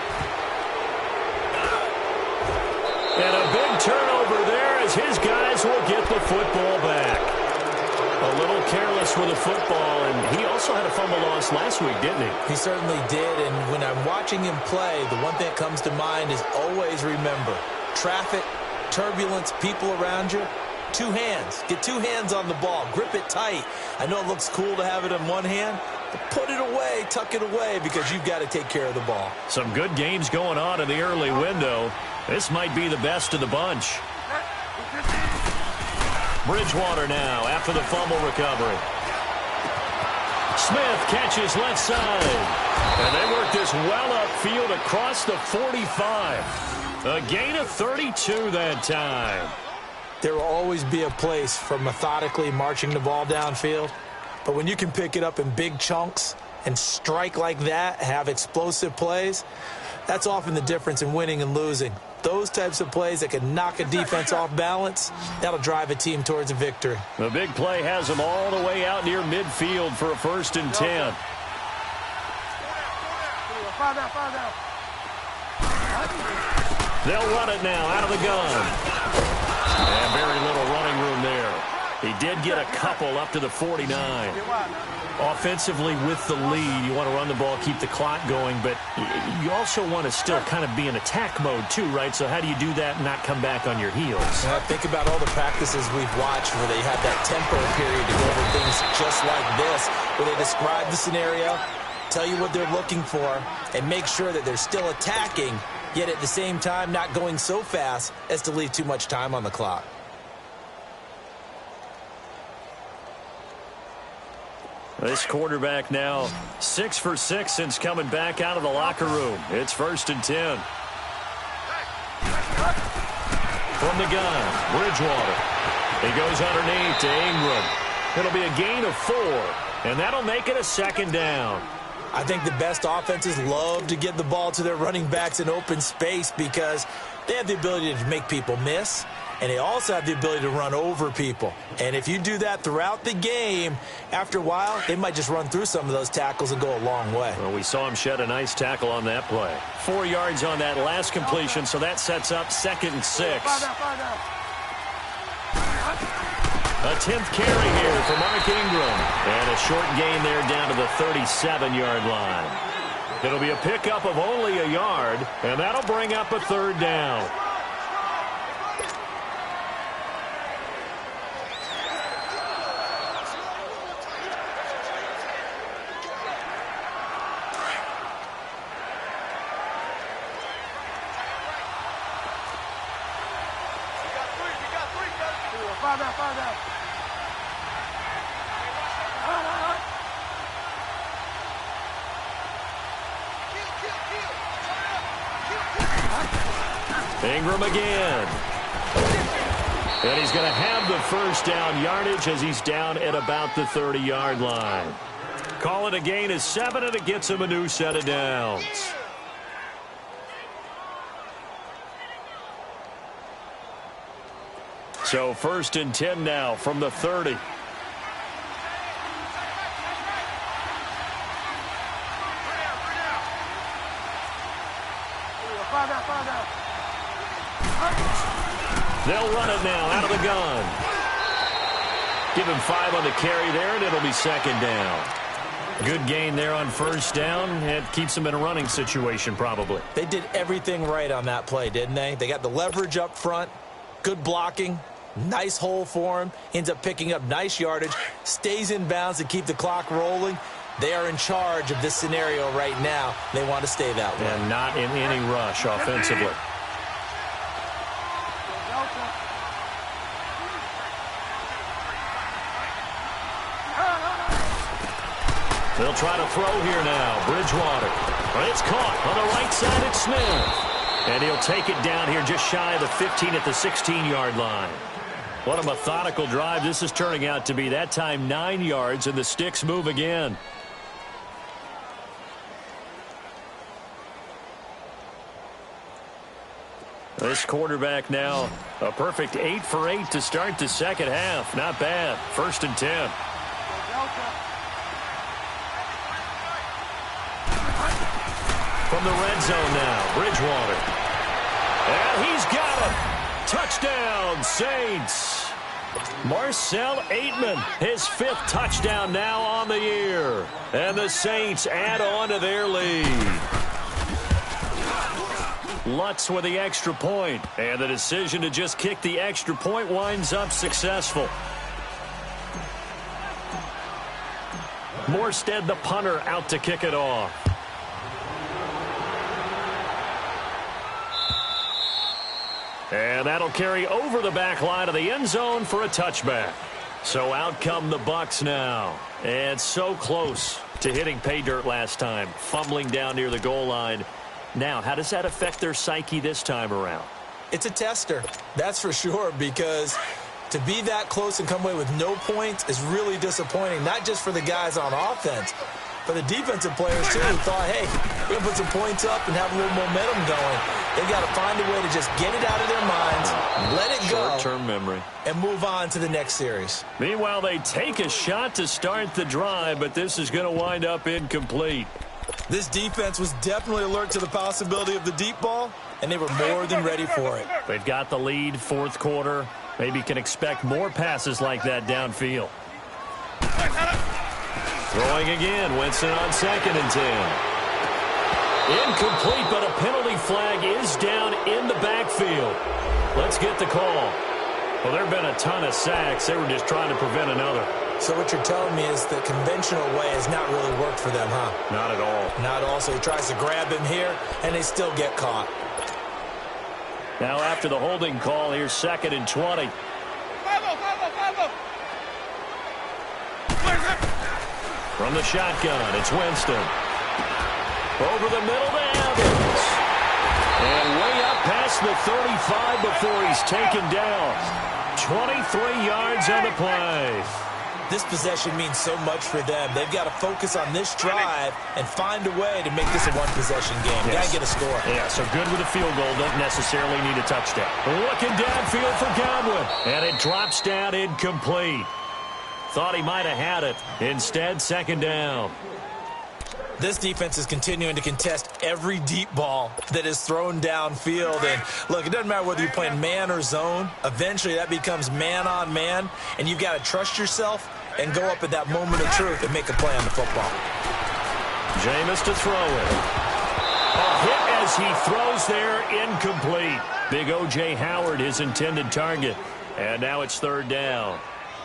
And a big turnover there as his guys will get the football back. A little careless with the football, and he also had a fumble loss last week, didn't he? He certainly did, and when I'm watching him play, the one thing that comes to mind is always remember, traffic, turbulence, people around you, 2 hands. Get 2 hands on the ball. Grip it tight. I know it looks cool to have it in one hand, but put it away, tuck it away, because you've got to take care of the ball. Some good games going on in the early window. This might be the best of the bunch. Bridgewater now after the fumble recovery. Smith catches left side. And they work this well upfield across the 45. A gain of 32 that time. There will always be a place for methodically marching the ball downfield. But when you can pick it up in big chunks and strike like that, have explosive plays, that's often the difference in winning and losing. Those types of plays that can knock a defense off balance, that'll drive a team towards a victory. The big play has them all the way out near midfield for a 1st and 10. They'll run it now out of the gun. And very little running room there. He did might get a couple up to the 49. Offensively with the lead, you want to run the ball, keep the clock going, but you also want to still kind of be in attack mode too, right? So how do you do that and not come back on your heels? Think about all the practices we've watched where they have that tempo period to go over things just like this, where they describe the scenario, tell you what they're looking for, and make sure that they're still attacking, yet at the same time not going so fast as to leave too much time on the clock. This quarterback now 6 for 6 since coming back out of the locker room. It's 1st and 10. From the gun, Bridgewater. He goes underneath to Ingram. It'll be a gain of 4, and that'll make it a 2nd down. I think the best offenses love to get the ball to their running backs in open space because they have the ability to make people miss, and they also have the ability to run over people. And if you do that throughout the game, after a while, they might just run through some of those tackles and go a long way. Well, we saw him shed a nice tackle on that play. 4 yards on that last completion, so that sets up 2nd and 6. A 10th carry here for Mark Ingram. And a short gain there down to the 37-yard line. It'll be a pickup of only a yard, and that'll bring up a 3rd down. Ingram again. And he's going to have the 1st down yardage as he's down at about the 30-yard line. Call it a gain of 7, and it gets him a new set of downs. So 1st and 10 now from the 30. They'll run it now out of the gun. Give him 5 on the carry there, and it'll be 2nd down. Good gain there on 1st down. It keeps him in a running situation probably. They did everything right on that play, didn't they? They got the leverage up front, good blocking, nice hole for him, ends up picking up nice yardage, stays in bounds to keep the clock rolling. They are in charge of this scenario right now. They want to stay that way. And not in any rush offensively. They'll try to throw here now. Bridgewater. But it's caught on the right side. It's Smith. And he'll take it down here just shy of the 15 at the 16-yard line. What a methodical drive this is turning out to be. That time 9 yards, and the sticks move again. This quarterback now a perfect 8 for 8 to start the 2nd half. Not bad. 1st and 10. From the red zone now, Bridgewater. And he's got him. Touchdown, Saints. Marcel Aitman, his 5th touchdown now on the year. And the Saints add on to their lead. Lutz with the extra point, and the decision to just kick the extra point winds up successful. Morstead, the punter, out to kick it off. And that'll carry over the back line of the end zone for a touchback. So out come the Bucs now. And so close to hitting pay dirt last time, fumbling down near the goal line. Now, how does that affect their psyche this time around? It's a tester, that's for sure, because to be that close and come away with no points is really disappointing, not just for the guys on offense, but the defensive players, too, who thought, hey, we're going to put some points up and have a little momentum going. They've got to find a way to just get it out of their minds, let it go. Short-term memory. And move on to the next series. Meanwhile, they take a shot to start the drive, but this is going to wind up incomplete. This defense was definitely alert to the possibility of the deep ball, and they were more than ready for it. They've got the lead, 4th quarter. Maybe can expect more passes like that downfield. Throwing again. Winston on 2nd and 10. Incomplete, but a penalty flag is down in the backfield. Let's get the call. Well, there have been a ton of sacks. They were just trying to prevent another. So what you're telling me is the conventional way has not really worked for them, huh? Not at all. Not all. So he tries to grab him here, and they still get caught. Now after the holding call, here's 2nd and 20. From the shotgun, it's Winston. Over the middle to Evans. And way up past the 35 before he's taken down. 23 yards on the play. This possession means so much for them. They've got to focus on this drive and find a way to make this a one-possession game. Yes. Got to get a score. Yeah, so good with a field goal. Don't necessarily need a touchdown. Looking downfield for Godwin. And it drops down incomplete. Thought he might have had it. Instead, 2nd down. This defense is continuing to contest every deep ball that is thrown downfield. And, look, it doesn't matter whether you're playing man or zone. Eventually, that becomes man-on-man, and you've got to trust yourself and go up at that moment of truth and make a play on the football. Jameis to throw it. A hit as he throws there, incomplete. Big O.J. Howard, his intended target. And now it's 3rd down.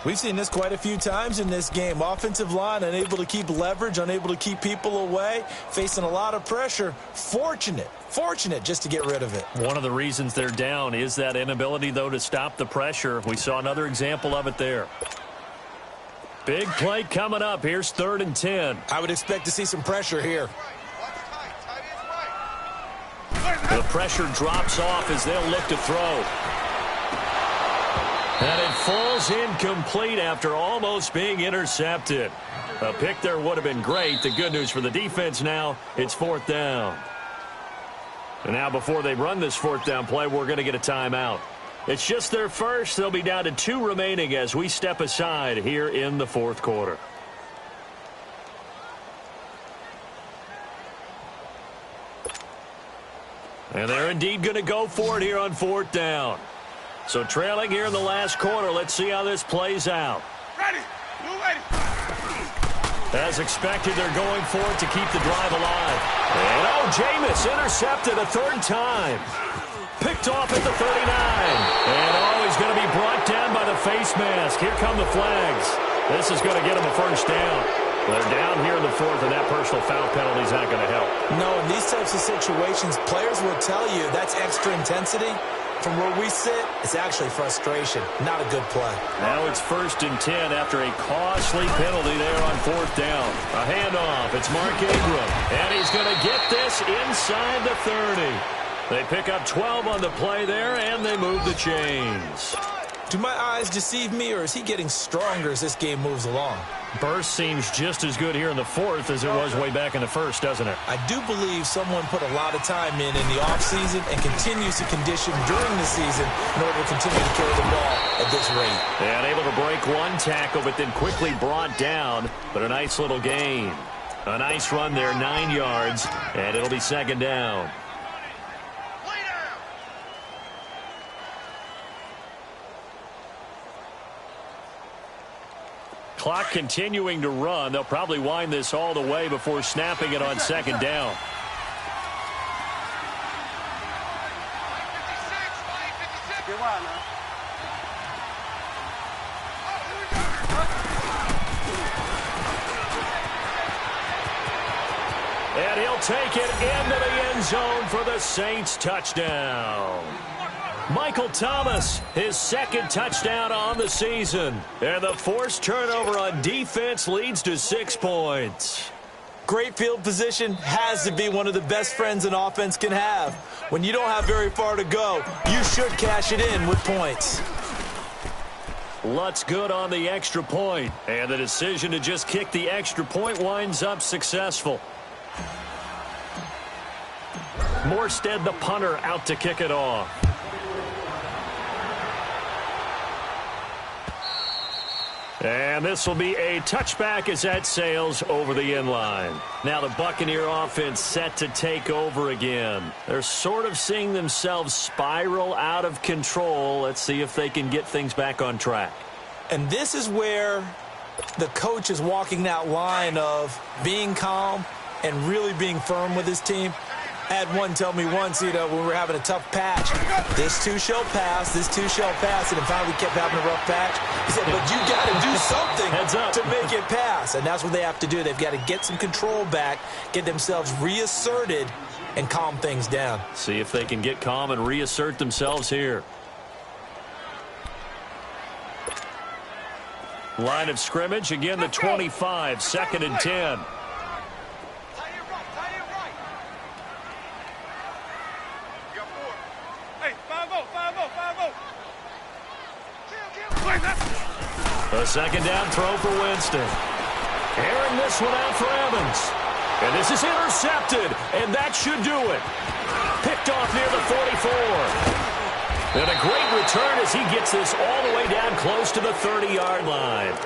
We've seen this quite a few times in this game. Offensive line unable to keep leverage, unable to keep people away, facing a lot of pressure. Fortunate just to get rid of it. One of the reasons they're down is that inability, though, to stop the pressure. We saw another example of it there. Big play coming up. Here's 3rd and 10. I would expect to see some pressure here. The pressure drops off as they'll look to throw. And it falls incomplete after almost being intercepted. A pick there would have been great. The good news for the defense now, it's 4th down. And now before they run this 4th down play, we're going to get a timeout. It's just their first. They'll be down to 2 remaining as we step aside here in the 4th quarter. And they're indeed going to go for it here on 4th down. So trailing here in the last quarter. Let's see how this plays out. Ready. Blue ready. As expected, they're going for it to keep the drive alive. And Jameis intercepted a 3rd time. Picked off at the 39. And he's going to be brought down by the face mask. Here come the flags. This is going to get him a 1st down. They're down here in the 4th, and that personal foul penalty is not going to help. No, in these types of situations, players will tell you that's extra intensity. From where we sit, it's actually frustration. Not a good play. Now it's 1st and 10 after a costly penalty there on 4th down. A handoff. It's Mark Ingram. And he's going to get this inside the 30. They pick up 12 on the play there, and they move the chains. Do my eyes deceive me, or is he getting stronger as this game moves along? Burst seems just as good here in the 4th as it was way back in the 1st, doesn't it? I do believe someone put a lot of time in the offseason and continues to condition during the season in order to continue to carry the ball at this rate. And able to break one tackle, but then quickly brought down. But a nice little gain. A nice run there, 9 yards, and it'll be 2nd down. Clock continuing to run. They'll probably wind this all the way before snapping it on 2nd down. And he'll take it into the end zone for the Saints touchdown. Michael Thomas, his 2nd touchdown on the season. And the forced turnover on defense leads to 6 points. Great field position has to be one of the best friends an offense can have. When you don't have very far to go, you should cash it in with points. Lutz good on the extra point. And the decision to just kick the extra point winds up successful. Morstead, the punter, out to kick it off. And this will be a touchback as that sails over the end line. Now the Buccaneer offense set to take over again. They're sort of seeing themselves spiral out of control. Let's see if they can get things back on track. And this is where the coach is walking that line of being calm and really being firm with his team. I had one tell me once, when we were having a tough patch, this too shall pass, and then finally we kept having a rough patch. He said, but you got to do something to make it pass, and that's what they have to do. They've got to get some control back, get themselves reasserted, and calm things down. See if they can get calm and reassert themselves here. Line of scrimmage, again the 25, 2nd and 10. A second down throw for Winston. Airing this one out for Evans. And this is intercepted, and that should do it. Picked off near the 44. And a great return as he gets this all the way down close to the 30-yard line.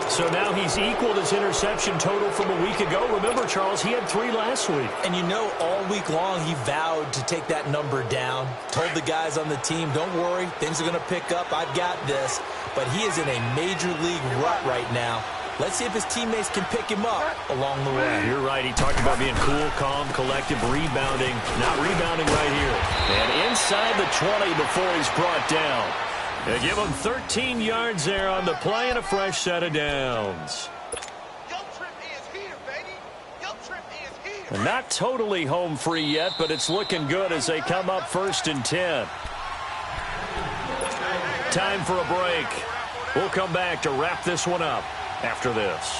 So now he's equaled his interception total from a week ago. Remember, Charles, he had 3 last week. And all week long he vowed to take that number down. Told the guys on the team, don't worry, things are going to pick up. I've got this. But he is in a major league rut right now. Let's see if his teammates can pick him up along the way. You're right. He talked about being cool, calm, collective, rebounding. Not rebounding right here. And inside the 20 before he's brought down. They give him 13 yards there on the play and a fresh set of downs. And not totally home free yet, but it's looking good as they come up 1st and 10. Time for a break. We'll come back to wrap this one up after this.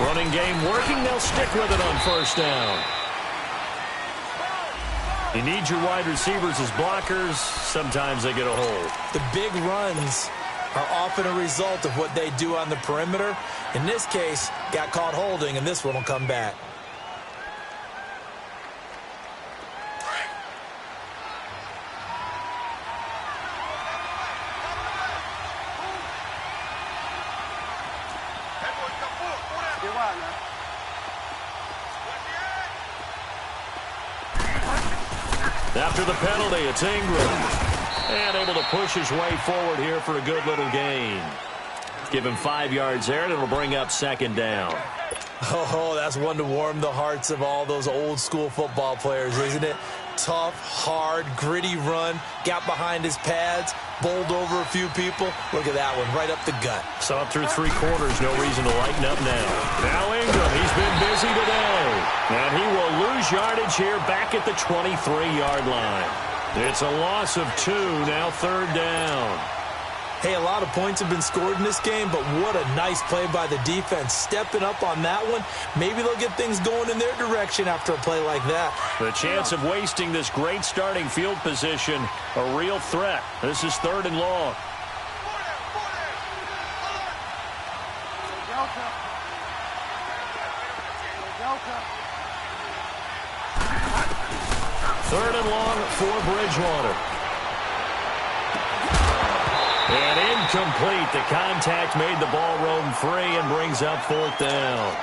Running game working. They'll stick with it on 1st down. You need your wide receivers as blockers. Sometimes they get a hold. The big runs are often a result of what they do on the perimeter. In this case, got caught holding, and this one will come back. After the penalty, it's Ingram. And able to push his way forward here for a good little gain. Give him 5 yards there, and it'll bring up 2nd down. Oh, that's one to warm the hearts of all those old-school football players, isn't it? Tough, hard, gritty run. Got behind his pads, bowled over a few people. Look at that one, right up the gut. Saw it through 3 quarters. No reason to lighten up now. Now Ingram, he's been busy today. And he will lose yardage here back at the 23-yard line. It's a loss of 2, now 3rd down. Hey, a lot of points have been scored in this game, but what a nice play by the defense. Stepping up on that one. Maybe they'll get things going in their direction after a play like that. The chance of wasting this great starting field position, a real threat. This is 3rd and long. Third and long for Bridgewater. And incomplete. The contact made the ball roam free and brings up 4th down.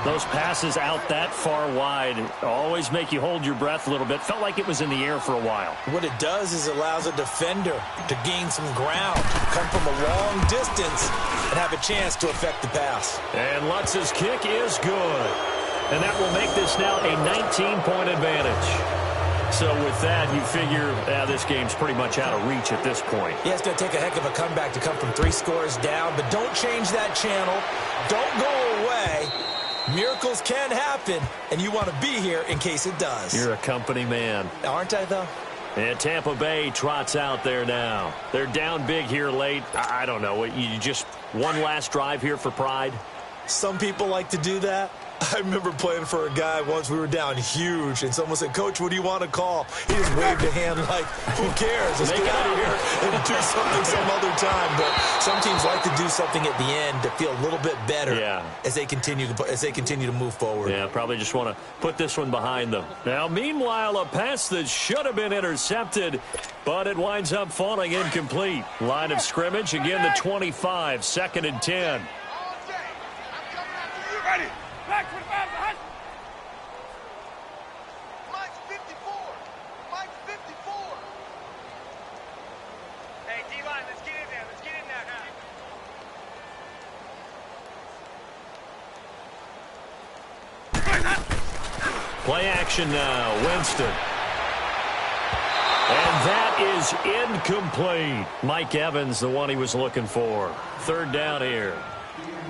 Those passes out that far wide always make you hold your breath a little bit. Felt like it was in the air for a while. What it does is it allows a defender to gain some ground, come from a long distance, and have a chance to affect the pass. And Lutz's kick is good. And that will make this now a 19-point advantage. So with that, you figure this game's pretty much out of reach at this point. Yeah, it's going to take a heck of a comeback to come from 3 scores down, but don't change that channel. Don't go away. Miracles can happen, and you want to be here in case it does. You're a company man. Aren't I, though? And Tampa Bay trots out there now. They're down big here late. I don't know. You just one last drive here for pride? Some people like to do that. I remember playing for a guy once. We were down huge, and someone said, "Coach, what do you want to call?" He just waved a hand like, "Who cares? Let's get out of here and do something some other time." But some teams like to do something at the end to feel a little bit better as they continue to move forward. Yeah, probably just want to put this one behind them. Now, meanwhile, a pass that should have been intercepted, but it winds up falling incomplete. Line of scrimmage, again the 25, 2nd and 10. Ready. Back 25 behind. Mike's 54. Mike's 54. Hey, D-line, let's get in there. Let's get in there now. Play action now. Winston. And that is incomplete. Mike Evans, the one he was looking for. 3rd down here.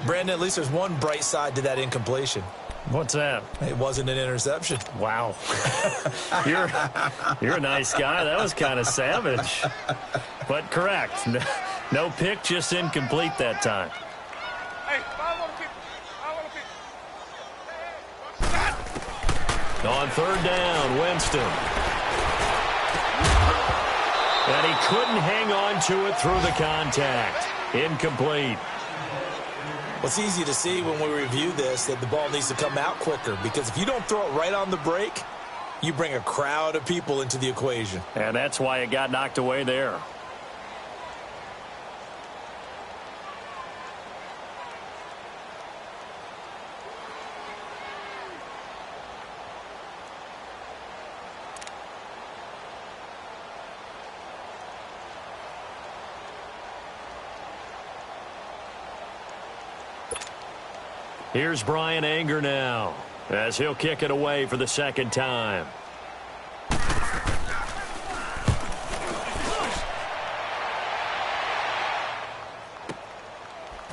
Brandon, at least there's one bright side to that incompletion. What's that? It wasn't an interception. Wow. You're a nice guy. That was kind of savage. But correct. No pick, just incomplete that time. Hey, I want to pick. On 3rd down, Winston. And he couldn't hang on to it through the contact. Incomplete. Well, it's easy to see when we review this that the ball needs to come out quicker, because if you don't throw it right on the break, you bring a crowd of people into the equation. And that's why it got knocked away there. Here's Brian Anger now, as he'll kick it away for the 2nd time.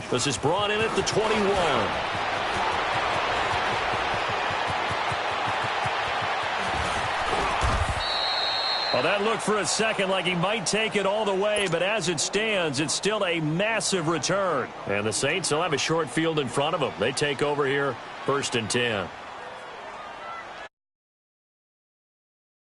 This is brought in at the 21. Well, that looked for a second like he might take it all the way, but as it stands, it's still a massive return. And the Saints will have a short field in front of them. They take over here, 1st and 10.